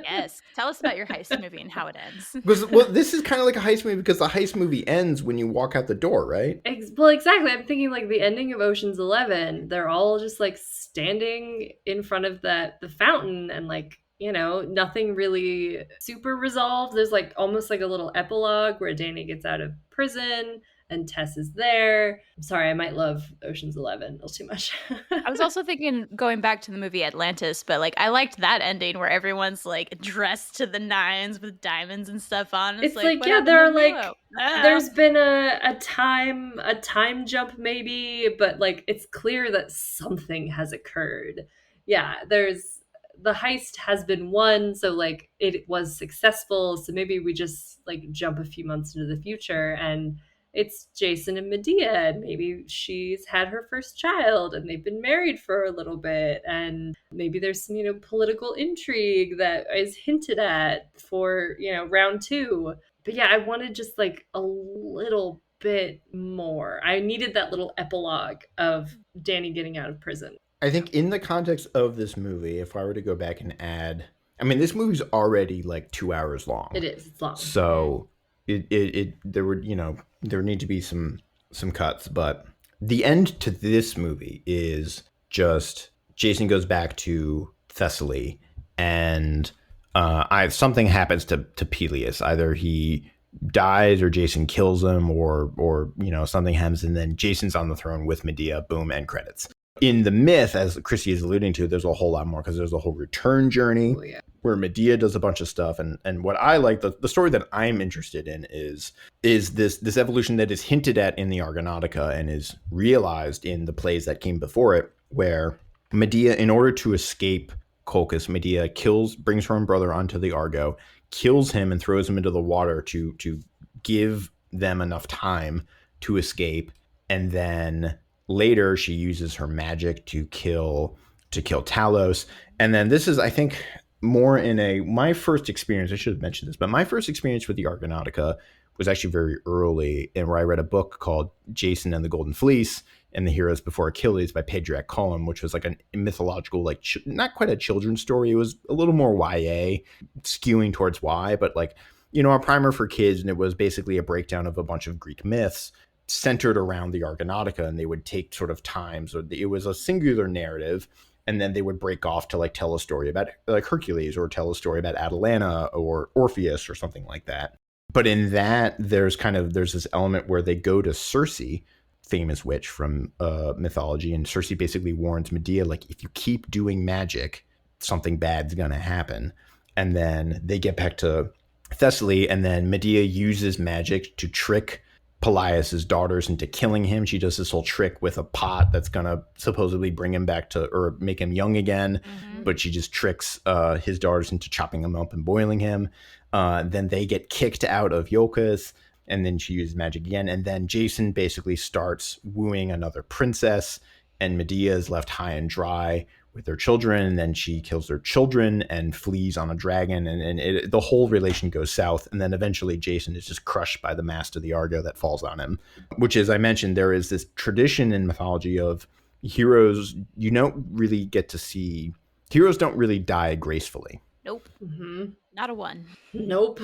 Yes. Tell us about your heist movie and how it ends. Because, well, this is kind of like a heist movie, because the heist movie ends when you walk out the door, right? Well, exactly. I'm thinking like the ending of Ocean's 11. They're all just like standing in front of the fountain, and like, nothing really super resolved. There's like almost like a little epilogue where Danny gets out of prison and Tess is there. I'm sorry, I might love Ocean's 11 a little too much. I was also thinking going back to the movie Atlantis, but like, I liked that ending where everyone's like dressed to the nines with diamonds and stuff on. It's like yeah, there are like there's been a time jump maybe, but like it's clear that something has occurred. Yeah, the heist has been won, so like it was successful. So maybe we just like jump a few months into the future, and it's Jason and Medea, and maybe she's had her first child and they've been married for a little bit, and maybe there's some political intrigue that is hinted at for round 2. But yeah, I wanted just like a little bit more. I needed that little epilogue of Danny getting out of prison. I think in the context of this movie, if I were to go back and add, I mean, this movie's already like 2 hours long. It is. It's long. So there need to be some cuts, but the end to this movie is just Jason goes back to Thessaly, and something happens to Peleus. Either he dies or Jason kills him, or something happens, and then Jason's on the throne with Medea. Boom, end credits. In the myth, as Christie is alluding to, there's a whole lot more, because there's a whole return journey where Medea does a bunch of stuff. And what I like, the story that I'm interested in is this evolution that is hinted at in the Argonautica and is realized in the plays that came before it, where Medea, in order to escape Colchis, Medea brings her own brother onto the Argo, kills him and throws him into the water to give them enough time to escape. And then later, she uses her magic to kill Talos. And then this is, I think, more my first experience, I should have mentioned this, but my first experience with the Argonautica was actually very early, and where I read a book called Jason and the Golden Fleece and the Heroes Before Achilles by Colin, which was like a mythological, like not quite a children's story. It was a little more YA, skewing towards Y, but like, a primer for kids. And it was basically a breakdown of a bunch of Greek myths centered around the Argonautica, and they would take sort of times, or it was a singular narrative, and then they would break off to like tell a story about like Hercules, or tell a story about Atalanta or Orpheus or something like that. But in that, there's this element where they go to Circe, famous witch from mythology, and Circe basically warns Medea, like, if you keep doing magic, something bad's gonna happen. And then they get back to Thessaly, and then Medea uses magic to trick Pelias's daughters into killing him. She does this whole trick with a pot that's gonna supposedly bring him back to, or make him young again, but she just tricks his daughters into chopping him up and boiling him. Then they get kicked out of Iolcus, and then she uses magic again. And then Jason basically starts wooing another princess, and Medea is left high and dry with their children, and then she kills their children and flees on a dragon, and the whole relation goes south. And then eventually Jason is just crushed by the mast of the Argo that falls on him, which, as I mentioned, there is this tradition in mythology of heroes. You don't really get to see, heroes don't really die gracefully. Nope. Not a one. Nope.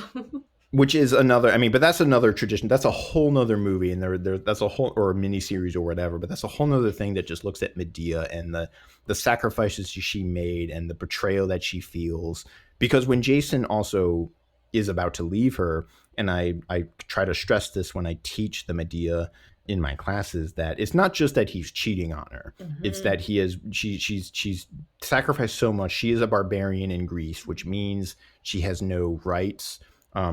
Which is another, I mean, but that's another tradition. That's a whole nother movie, and that's a whole, or a miniseries or whatever, but that's a whole nother thing that just looks at Medea and the sacrifices she made and the betrayal that she feels. Because when Jason also is about to leave her, and I try to stress this when I teach the Medea in my classes, that it's not just that he's cheating on her. It's that she's sacrificed so much. She is a barbarian in Greece, which means she has no rights.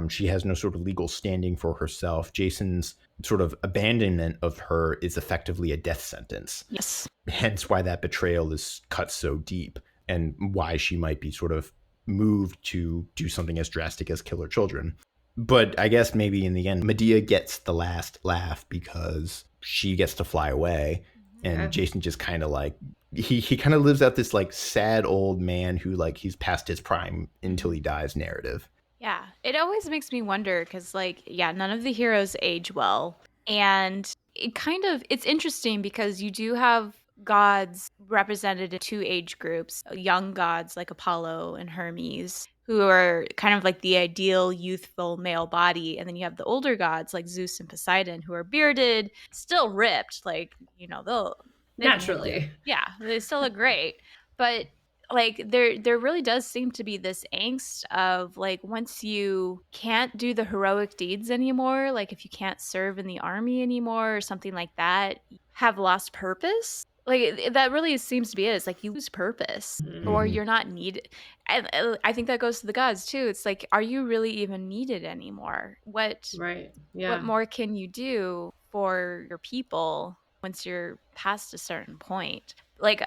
She has no sort of legal standing for herself. Jason's sort of abandonment of her is effectively a death sentence. Yes. Hence why that betrayal is cut so deep, and why she might be sort of moved to do something as drastic as kill her children. But I guess maybe in the end, Medea gets the last laugh because she gets to fly away. And Jason just kind of like, he kind of lives out this like sad old man who like he's past his prime until he dies narrative. Yeah, it always makes me wonder because, like, yeah, none of the heroes age well. And it's interesting because you do have gods represented in two age groups, young gods like Apollo and Hermes, who are kind of like the ideal youthful male body. And then you have the older gods like Zeus and Poseidon, who are bearded, still ripped, like, you know, they Naturally. Yeah, they still look great. But like there really does seem to be this angst of like, once you can't do the heroic deeds anymore, like if you can't serve in the army anymore or something like that, you have lost purpose. Like that really seems to be it. It's like you lose purpose or you're not needed. And I think that goes to the gods too. It's like, are you really even needed anymore? What more can you do for your people once you're past a certain point? Like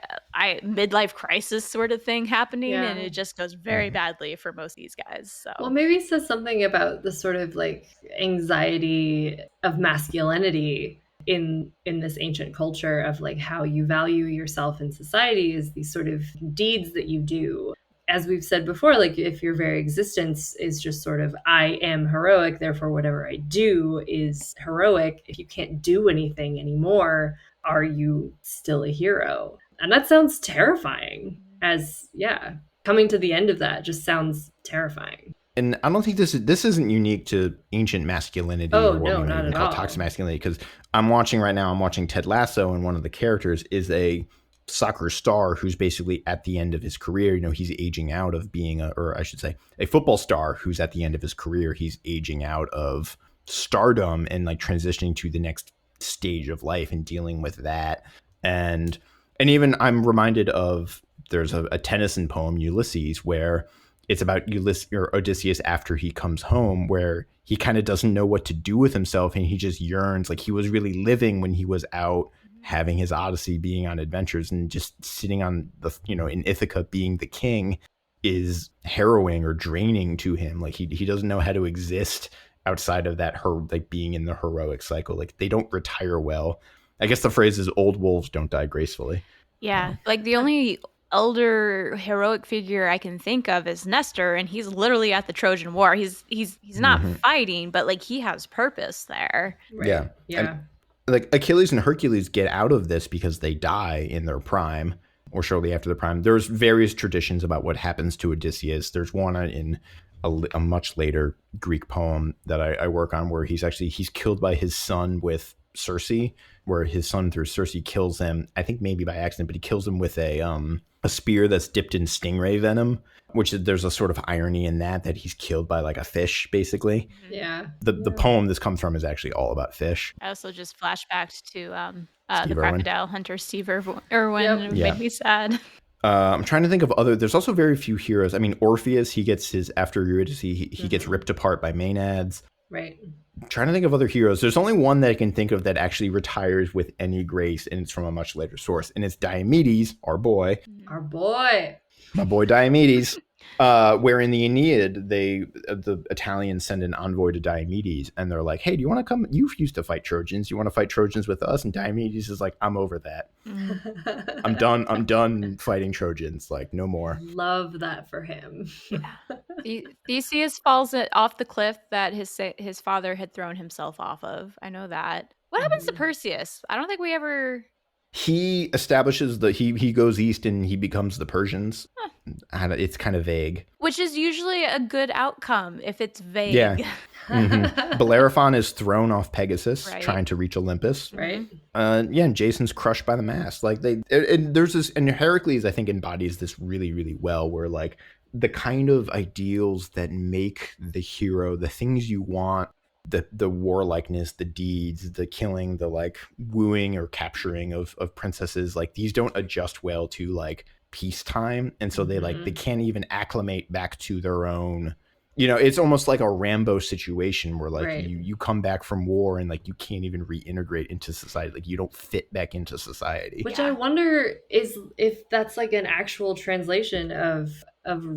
midlife crisis sort of thing happening, and it just goes very badly for most of these guys. So, well, maybe it says something about the sort of like anxiety of masculinity in this ancient culture of like how you value yourself in society is these sort of deeds that you do. As we've said before, like if your very existence is just sort of, I am heroic, therefore whatever I do is heroic. If you can't do anything anymore, are you still a hero? And that sounds terrifying. Coming to the end of that just sounds terrifying. And I don't think this isn't unique to ancient masculinity. Not at all. Toxic masculinity, because I'm watching Ted Lasso, and one of the characters is a soccer star who's basically at the end of his career. You know, he's aging out of being a football star who's at the end of his career. He's aging out of stardom and like transitioning to the next stage of life and dealing with that. And even I'm reminded of, there's a Tennyson poem, Ulysses, where it's about Ulysses or Odysseus after he comes home, where he kind of doesn't know what to do with himself, and he just yearns, like he was really living when he was out having his Odyssey, being on adventures, and just sitting on the, you know, in Ithaca being the king is harrowing or draining to him. Like he doesn't know how to exist outside of that, like being in the heroic cycle. Like they don't retire well. I guess the phrase is old wolves don't die gracefully. Yeah, like the only elder heroic figure I can think of is Nestor, and he's literally at the Trojan War. He's not fighting, but like he has purpose there. Right. Yeah. And, like Achilles and Hercules get out of this because they die in their prime or shortly after their prime. There's various traditions about what happens to Odysseus. There's one in a much later Greek poem that I work on, where he's killed by his son with Circe, where his son through Circe kills him, I think maybe by accident, but he kills him with a spear that's dipped in stingray venom, which there's a sort of irony in that he's killed by like a fish, basically. Yeah. The poem this comes from is actually all about fish. I also just flashbacked to Steve the Irwin. Crocodile Hunter, Steve Irwin. Yep. It made me sad. I'm trying to think of there's also very few heroes. I mean, Orpheus, he gets after Eurydice, he gets ripped apart by Maenads. Right. I'm trying to think of other heroes. There's only one that I can think of that actually retires with any grace, and it's from a much later source, and it's Diomedes, our boy. Our boy. My boy Diomedes. Where in the Aeneid, the Italians send an envoy to Diomedes, and they're like, "Hey, do you want to come? You used to fight Trojans. You want to fight Trojans with us?" And Diomedes is like, "I'm over that. I'm done. I'm done fighting Trojans. Like, no more." Love that for him. Theseus falls off the cliff that his father had thrown himself off of. I know that. What happens to Perseus? I don't think we ever. He establishes he goes east and he becomes the Persians. Huh. It's kind of vague. Which is usually a good outcome if it's vague. Yeah. Mm-hmm. Bellerophon is thrown off Pegasus, Right. trying to reach Olympus. Right. Yeah, and Jason's crushed by the mast. Like there's this, and Heracles I think embodies this really, really well, where like the kind of ideals that make the hero, the things you want, the warlikeness, the deeds, the killing, the like wooing or capturing of princesses, like these don't adjust well to like peacetime, and so they like they can't even acclimate back to their own. You know, it's almost like a Rambo situation where like Right. you come back from war and like you can't even reintegrate into society. Like you don't fit back into society. Which Yeah. I wonder is if that's like an actual translation of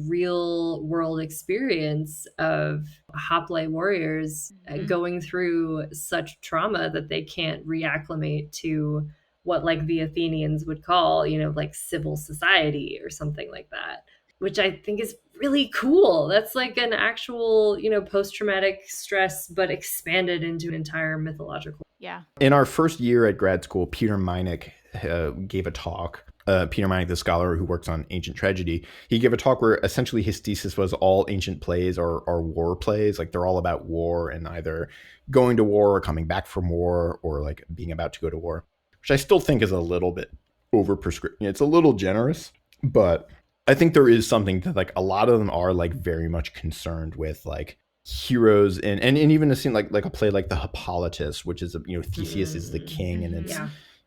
real world experience of hoplite warriors going through such trauma that they can't reacclimate to what like the Athenians would call, you know, like civil society or something like that, which I think is really cool. That's like an actual, you know, post-traumatic stress, but expanded into an entire mythological. Yeah. In our first year at grad school, Peter Meinik gave a talk. Peter Meinik, the scholar who works on ancient tragedy, he gave a talk where essentially his thesis was all ancient plays are war plays. Like they're all about war and either going to war or coming back from war or like being about to go to war, which I still think is a little bit over prescriptive. It's a little generous, but I think there is something that like a lot of them are like very much concerned with like heroes and even a scene like a play like the Hippolytus, which is Theseus is the king and it's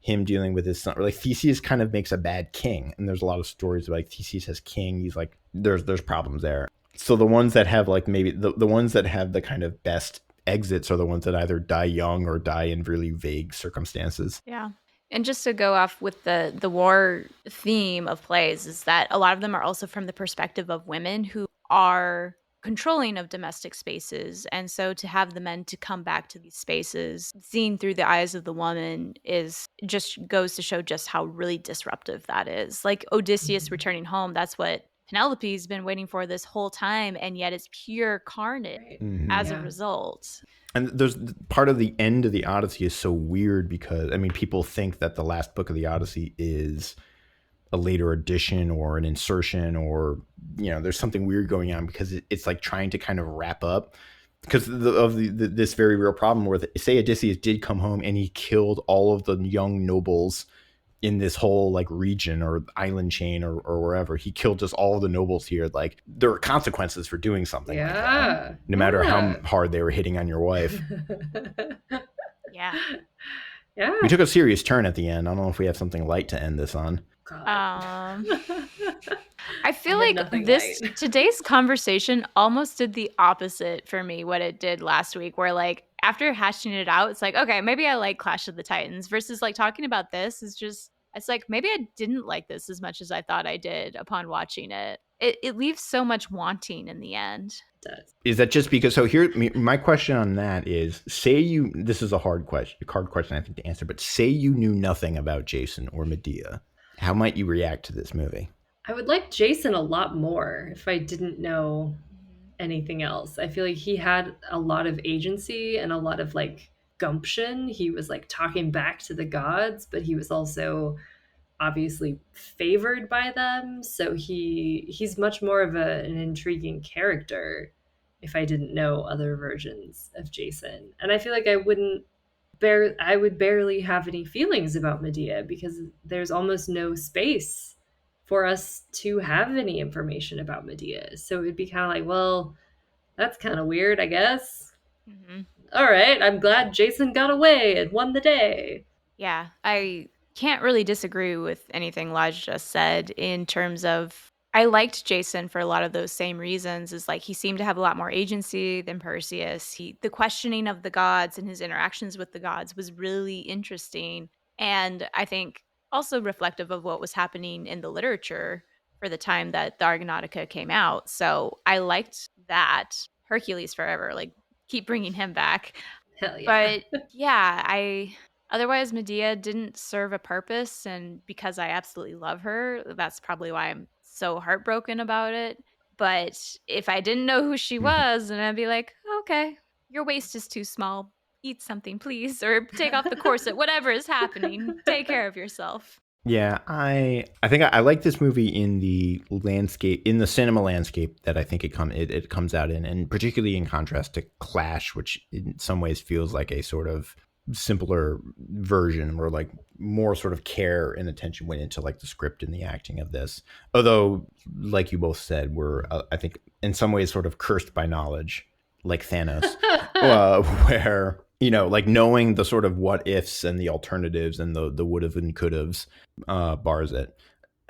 him dealing with his son. Or like Theseus kind of makes a bad king, and there's a lot of stories about like Theseus as king. He's like there's problems there. So the ones that have like maybe the ones that have the kind of best exits are the ones that either die young or die in really vague circumstances. Yeah. And just to go off with the war theme of plays is that a lot of them are also from the perspective of women who are controlling of domestic spaces. And so to have the men to come back to these spaces, seen through the eyes of the woman, is just goes to show just how really disruptive that is. Like Odysseus returning home, that's what Penelope's been waiting for this whole time, and yet it's pure carnage as a result. And there's part of the end of the Odyssey is so weird because, I mean, people think that the last book of the Odyssey is a later addition or an insertion or, there's something weird going on because it's like trying to kind of wrap up because of this very real problem where, say Odysseus did come home and he killed all of the young nobles in this whole like region or island chain or wherever. He killed just all of the nobles here. Like there are consequences for doing something like that, no matter how hard they were hitting on your wife. Yeah. We took a serious turn at the end. I don't know if we have something light to end this on. I feel like today's conversation almost did the opposite for me what it did last week, where like after hashing it out, it's like, okay, maybe I like Clash of the Titans, versus like talking about this is just, it's like maybe I didn't like this as much as I thought I did upon watching it. It leaves so much wanting in the end. Is that just because, so here, my question on that is, this is a hard question I think to answer, but say you knew nothing about Jason or Medea, how might you react to this movie? I would like Jason a lot more if I didn't know anything else. I feel like he had a lot of agency and a lot of like gumption. He was like talking back to the gods, but he was also obviously favored by them. So he's much more of an intriguing character if I didn't know other versions of Jason. And I feel like I would barely have any feelings about Medea because there's almost no space for us to have any information about Medea. So it'd be kind of like, well, that's kind of weird, I guess. All right, I'm glad Jason got away and won the day. Yeah, I can't really disagree with anything Laj just said in terms of I liked Jason for a lot of those same reasons. Is like he seemed to have a lot more agency than Perseus. The questioning of the gods and his interactions with the gods was really interesting, and I think also reflective of what was happening in the literature for the time that the Argonautica came out. So I liked that. Hercules forever, like keep bringing him back. Hell yeah. But yeah, I otherwise Medea didn't serve a purpose, and because I absolutely love her, that's probably why I'm so heartbroken about it. But if I didn't know who she was, then I'd be like, okay, your waist is too small. Eat something, please, or take off the corset. Whatever is happening, take care of yourself. Yeah, I think I like this movie in the landscape, in the cinema landscape that I think it comes out in, and particularly in contrast to Clash, which in some ways feels like a sort of simpler version, where like more sort of care and attention went into like the script and the acting of this. Although, like you both said, we're I think in some ways sort of cursed by knowledge, like Thanos, where like knowing the sort of what ifs and the alternatives and the would have and could haves bars it.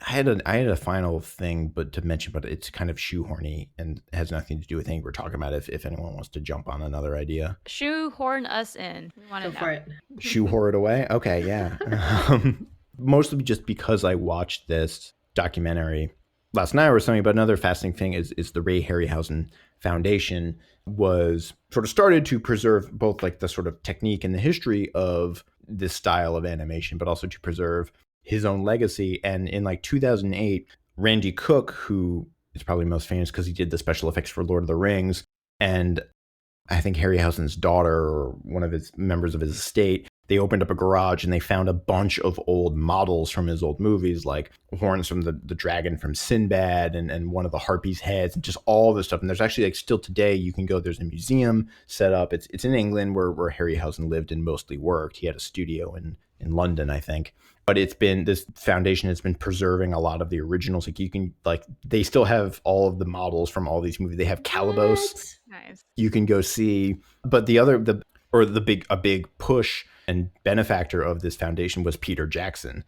I had a final thing, but to mention, but it's kind of shoehorny and has nothing to do with anything we're talking about. If anyone wants to jump on another idea, Shoehorn us in. We want to Go know. for it. shoehorn it away. Okay, yeah. Mostly just because I watched this documentary last night or something. But another fascinating thing is the Ray Harryhausen Foundation was sort of started to preserve both like the sort of technique and the history of this style of animation, but also to preserve his own legacy. And in like 2008, Randy Cook, who is probably most famous because he did the special effects for Lord of the Rings, and I think Harryhausen's daughter or one of his members of his estate, they opened up a garage and they found a bunch of old models from his old movies, like horns from the dragon from Sinbad and one of the Harpies' heads and just all this stuff. And there's actually like still today you can go, there's a museum set up. It's in England where Harryhausen lived and mostly worked. He had a studio in London, I think. But this foundation has been preserving a lot of the originals. Like you can they still have all of the models from all these movies. They have Calibos. Nice. You can go see. But a big push and benefactor of this foundation was Peter Jackson,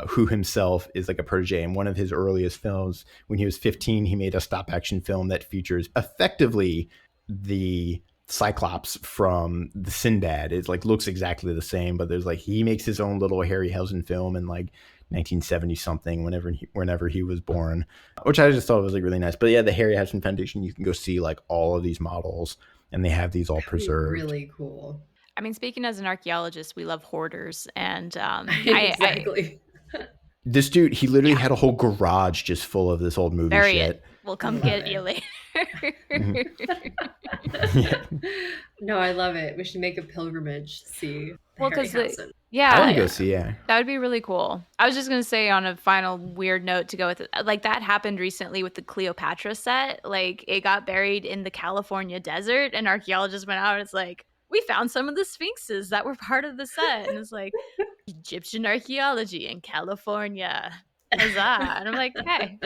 who himself is like a protege. In one of his earliest films, when he was 15, he made a stop action film that features effectively the Cyclops from the Sinbad. It like looks exactly the same, but there's like he makes his own little Harryhausen film in like 1970 something, whenever he was born, which I just thought was like really nice. But yeah, the Harryhausen Foundation, you can go see like all of these models, and they have these all preserved. Really cool. I mean, speaking as an archaeologist, we love hoarders, and Exactly. This dude, he literally had a whole garage just full of this old movie bury shit. it. We'll come get you later. Yeah. No, I love it. We should make a pilgrimage to see Well, 'cause Harryhausen. I Yeah, want to go see. Yeah, that would be really cool. I was just gonna say on a final weird note to go with it, like that happened recently with the Cleopatra set. Like it got buried in the California desert, and archaeologists went out and it's like, we found some of the sphinxes that were part of the set, and it's like Egyptian archaeology in California. Huzzah. And I'm like, hey.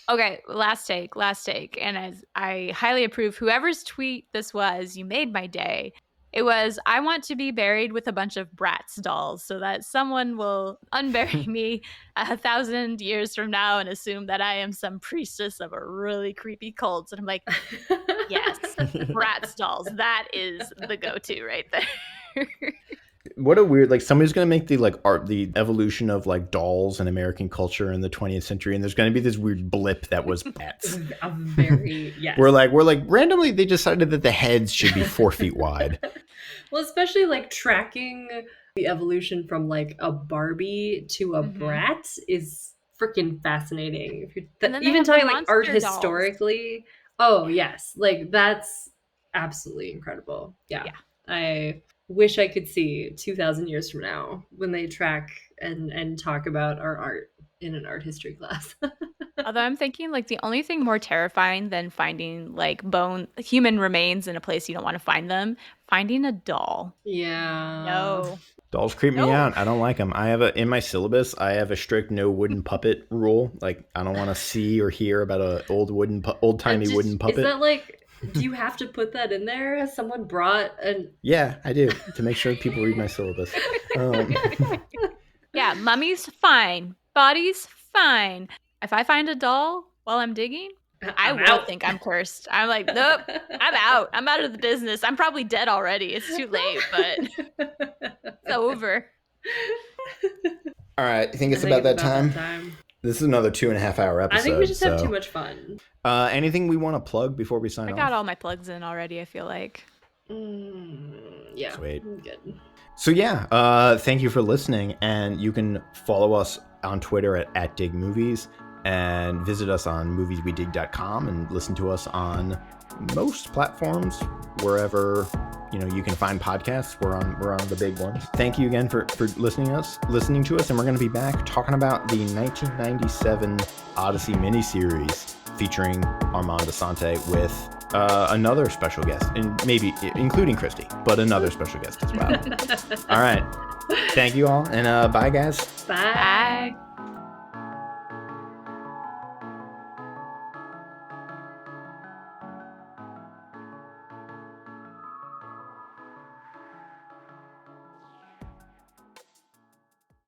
Okay, last take. And as I highly approve whoever's tweet this was, you made my day. It was, I want to be buried with a bunch of Bratz dolls so that someone will unbury me 1,000 years from now and assume that I am some priestess of a really creepy cult. And I'm like, yes, Bratz dolls. That is the go-to right there. what a weird, like somebody's gonna make the evolution of like dolls in American culture in the 20th century, and there's gonna be this weird blip that was pets. A very, yes. we're like randomly they decided that the heads should be 4 feet wide. Well, especially like tracking the evolution from like a Barbie to a brat is freaking fascinating. If you're even talking like art historically. Oh yes, like that's absolutely incredible. Yeah. I wish I could see 2,000 years from now when they track and talk about our art in an art history class. Although I'm thinking like the only thing more terrifying than finding like human remains in a place you don't want to find them, finding a doll. Yeah. No. Dolls creep me out. I don't like them. In my syllabus, I have a strict no wooden puppet rule. Like I don't want to see or hear about a old timey wooden puppet. Is that like, do you have to put that in there? Has someone brought an... Yeah, I do, to make sure people read my syllabus. Yeah, mummy's fine. Body's fine. If I find a doll, while I'm digging, I I'm will out. think I'm cursed. I'm like, nope, I'm out. I'm out of the business. I'm probably dead already. It's too late, but it's over. All right, I think it's I think about that it's time. This is another 2.5-hour episode. I think we just have too much fun. Anything we want to plug before we sign off? I got all my plugs in already, I feel like. Yeah. Sweet. Good. So yeah, thank you for listening, and you can follow us on Twitter at @digmovies, and visit us on movieswedig.com, and listen to us on most platforms wherever you can find podcasts. We're on the big ones. Thank you again for listening to us, and we're going to be back talking about the 1997 Odyssey miniseries featuring Armand Assante with another special guest, and maybe including Christie, but another special guest as well. All right, thank you all, and bye guys. Bye. Bye.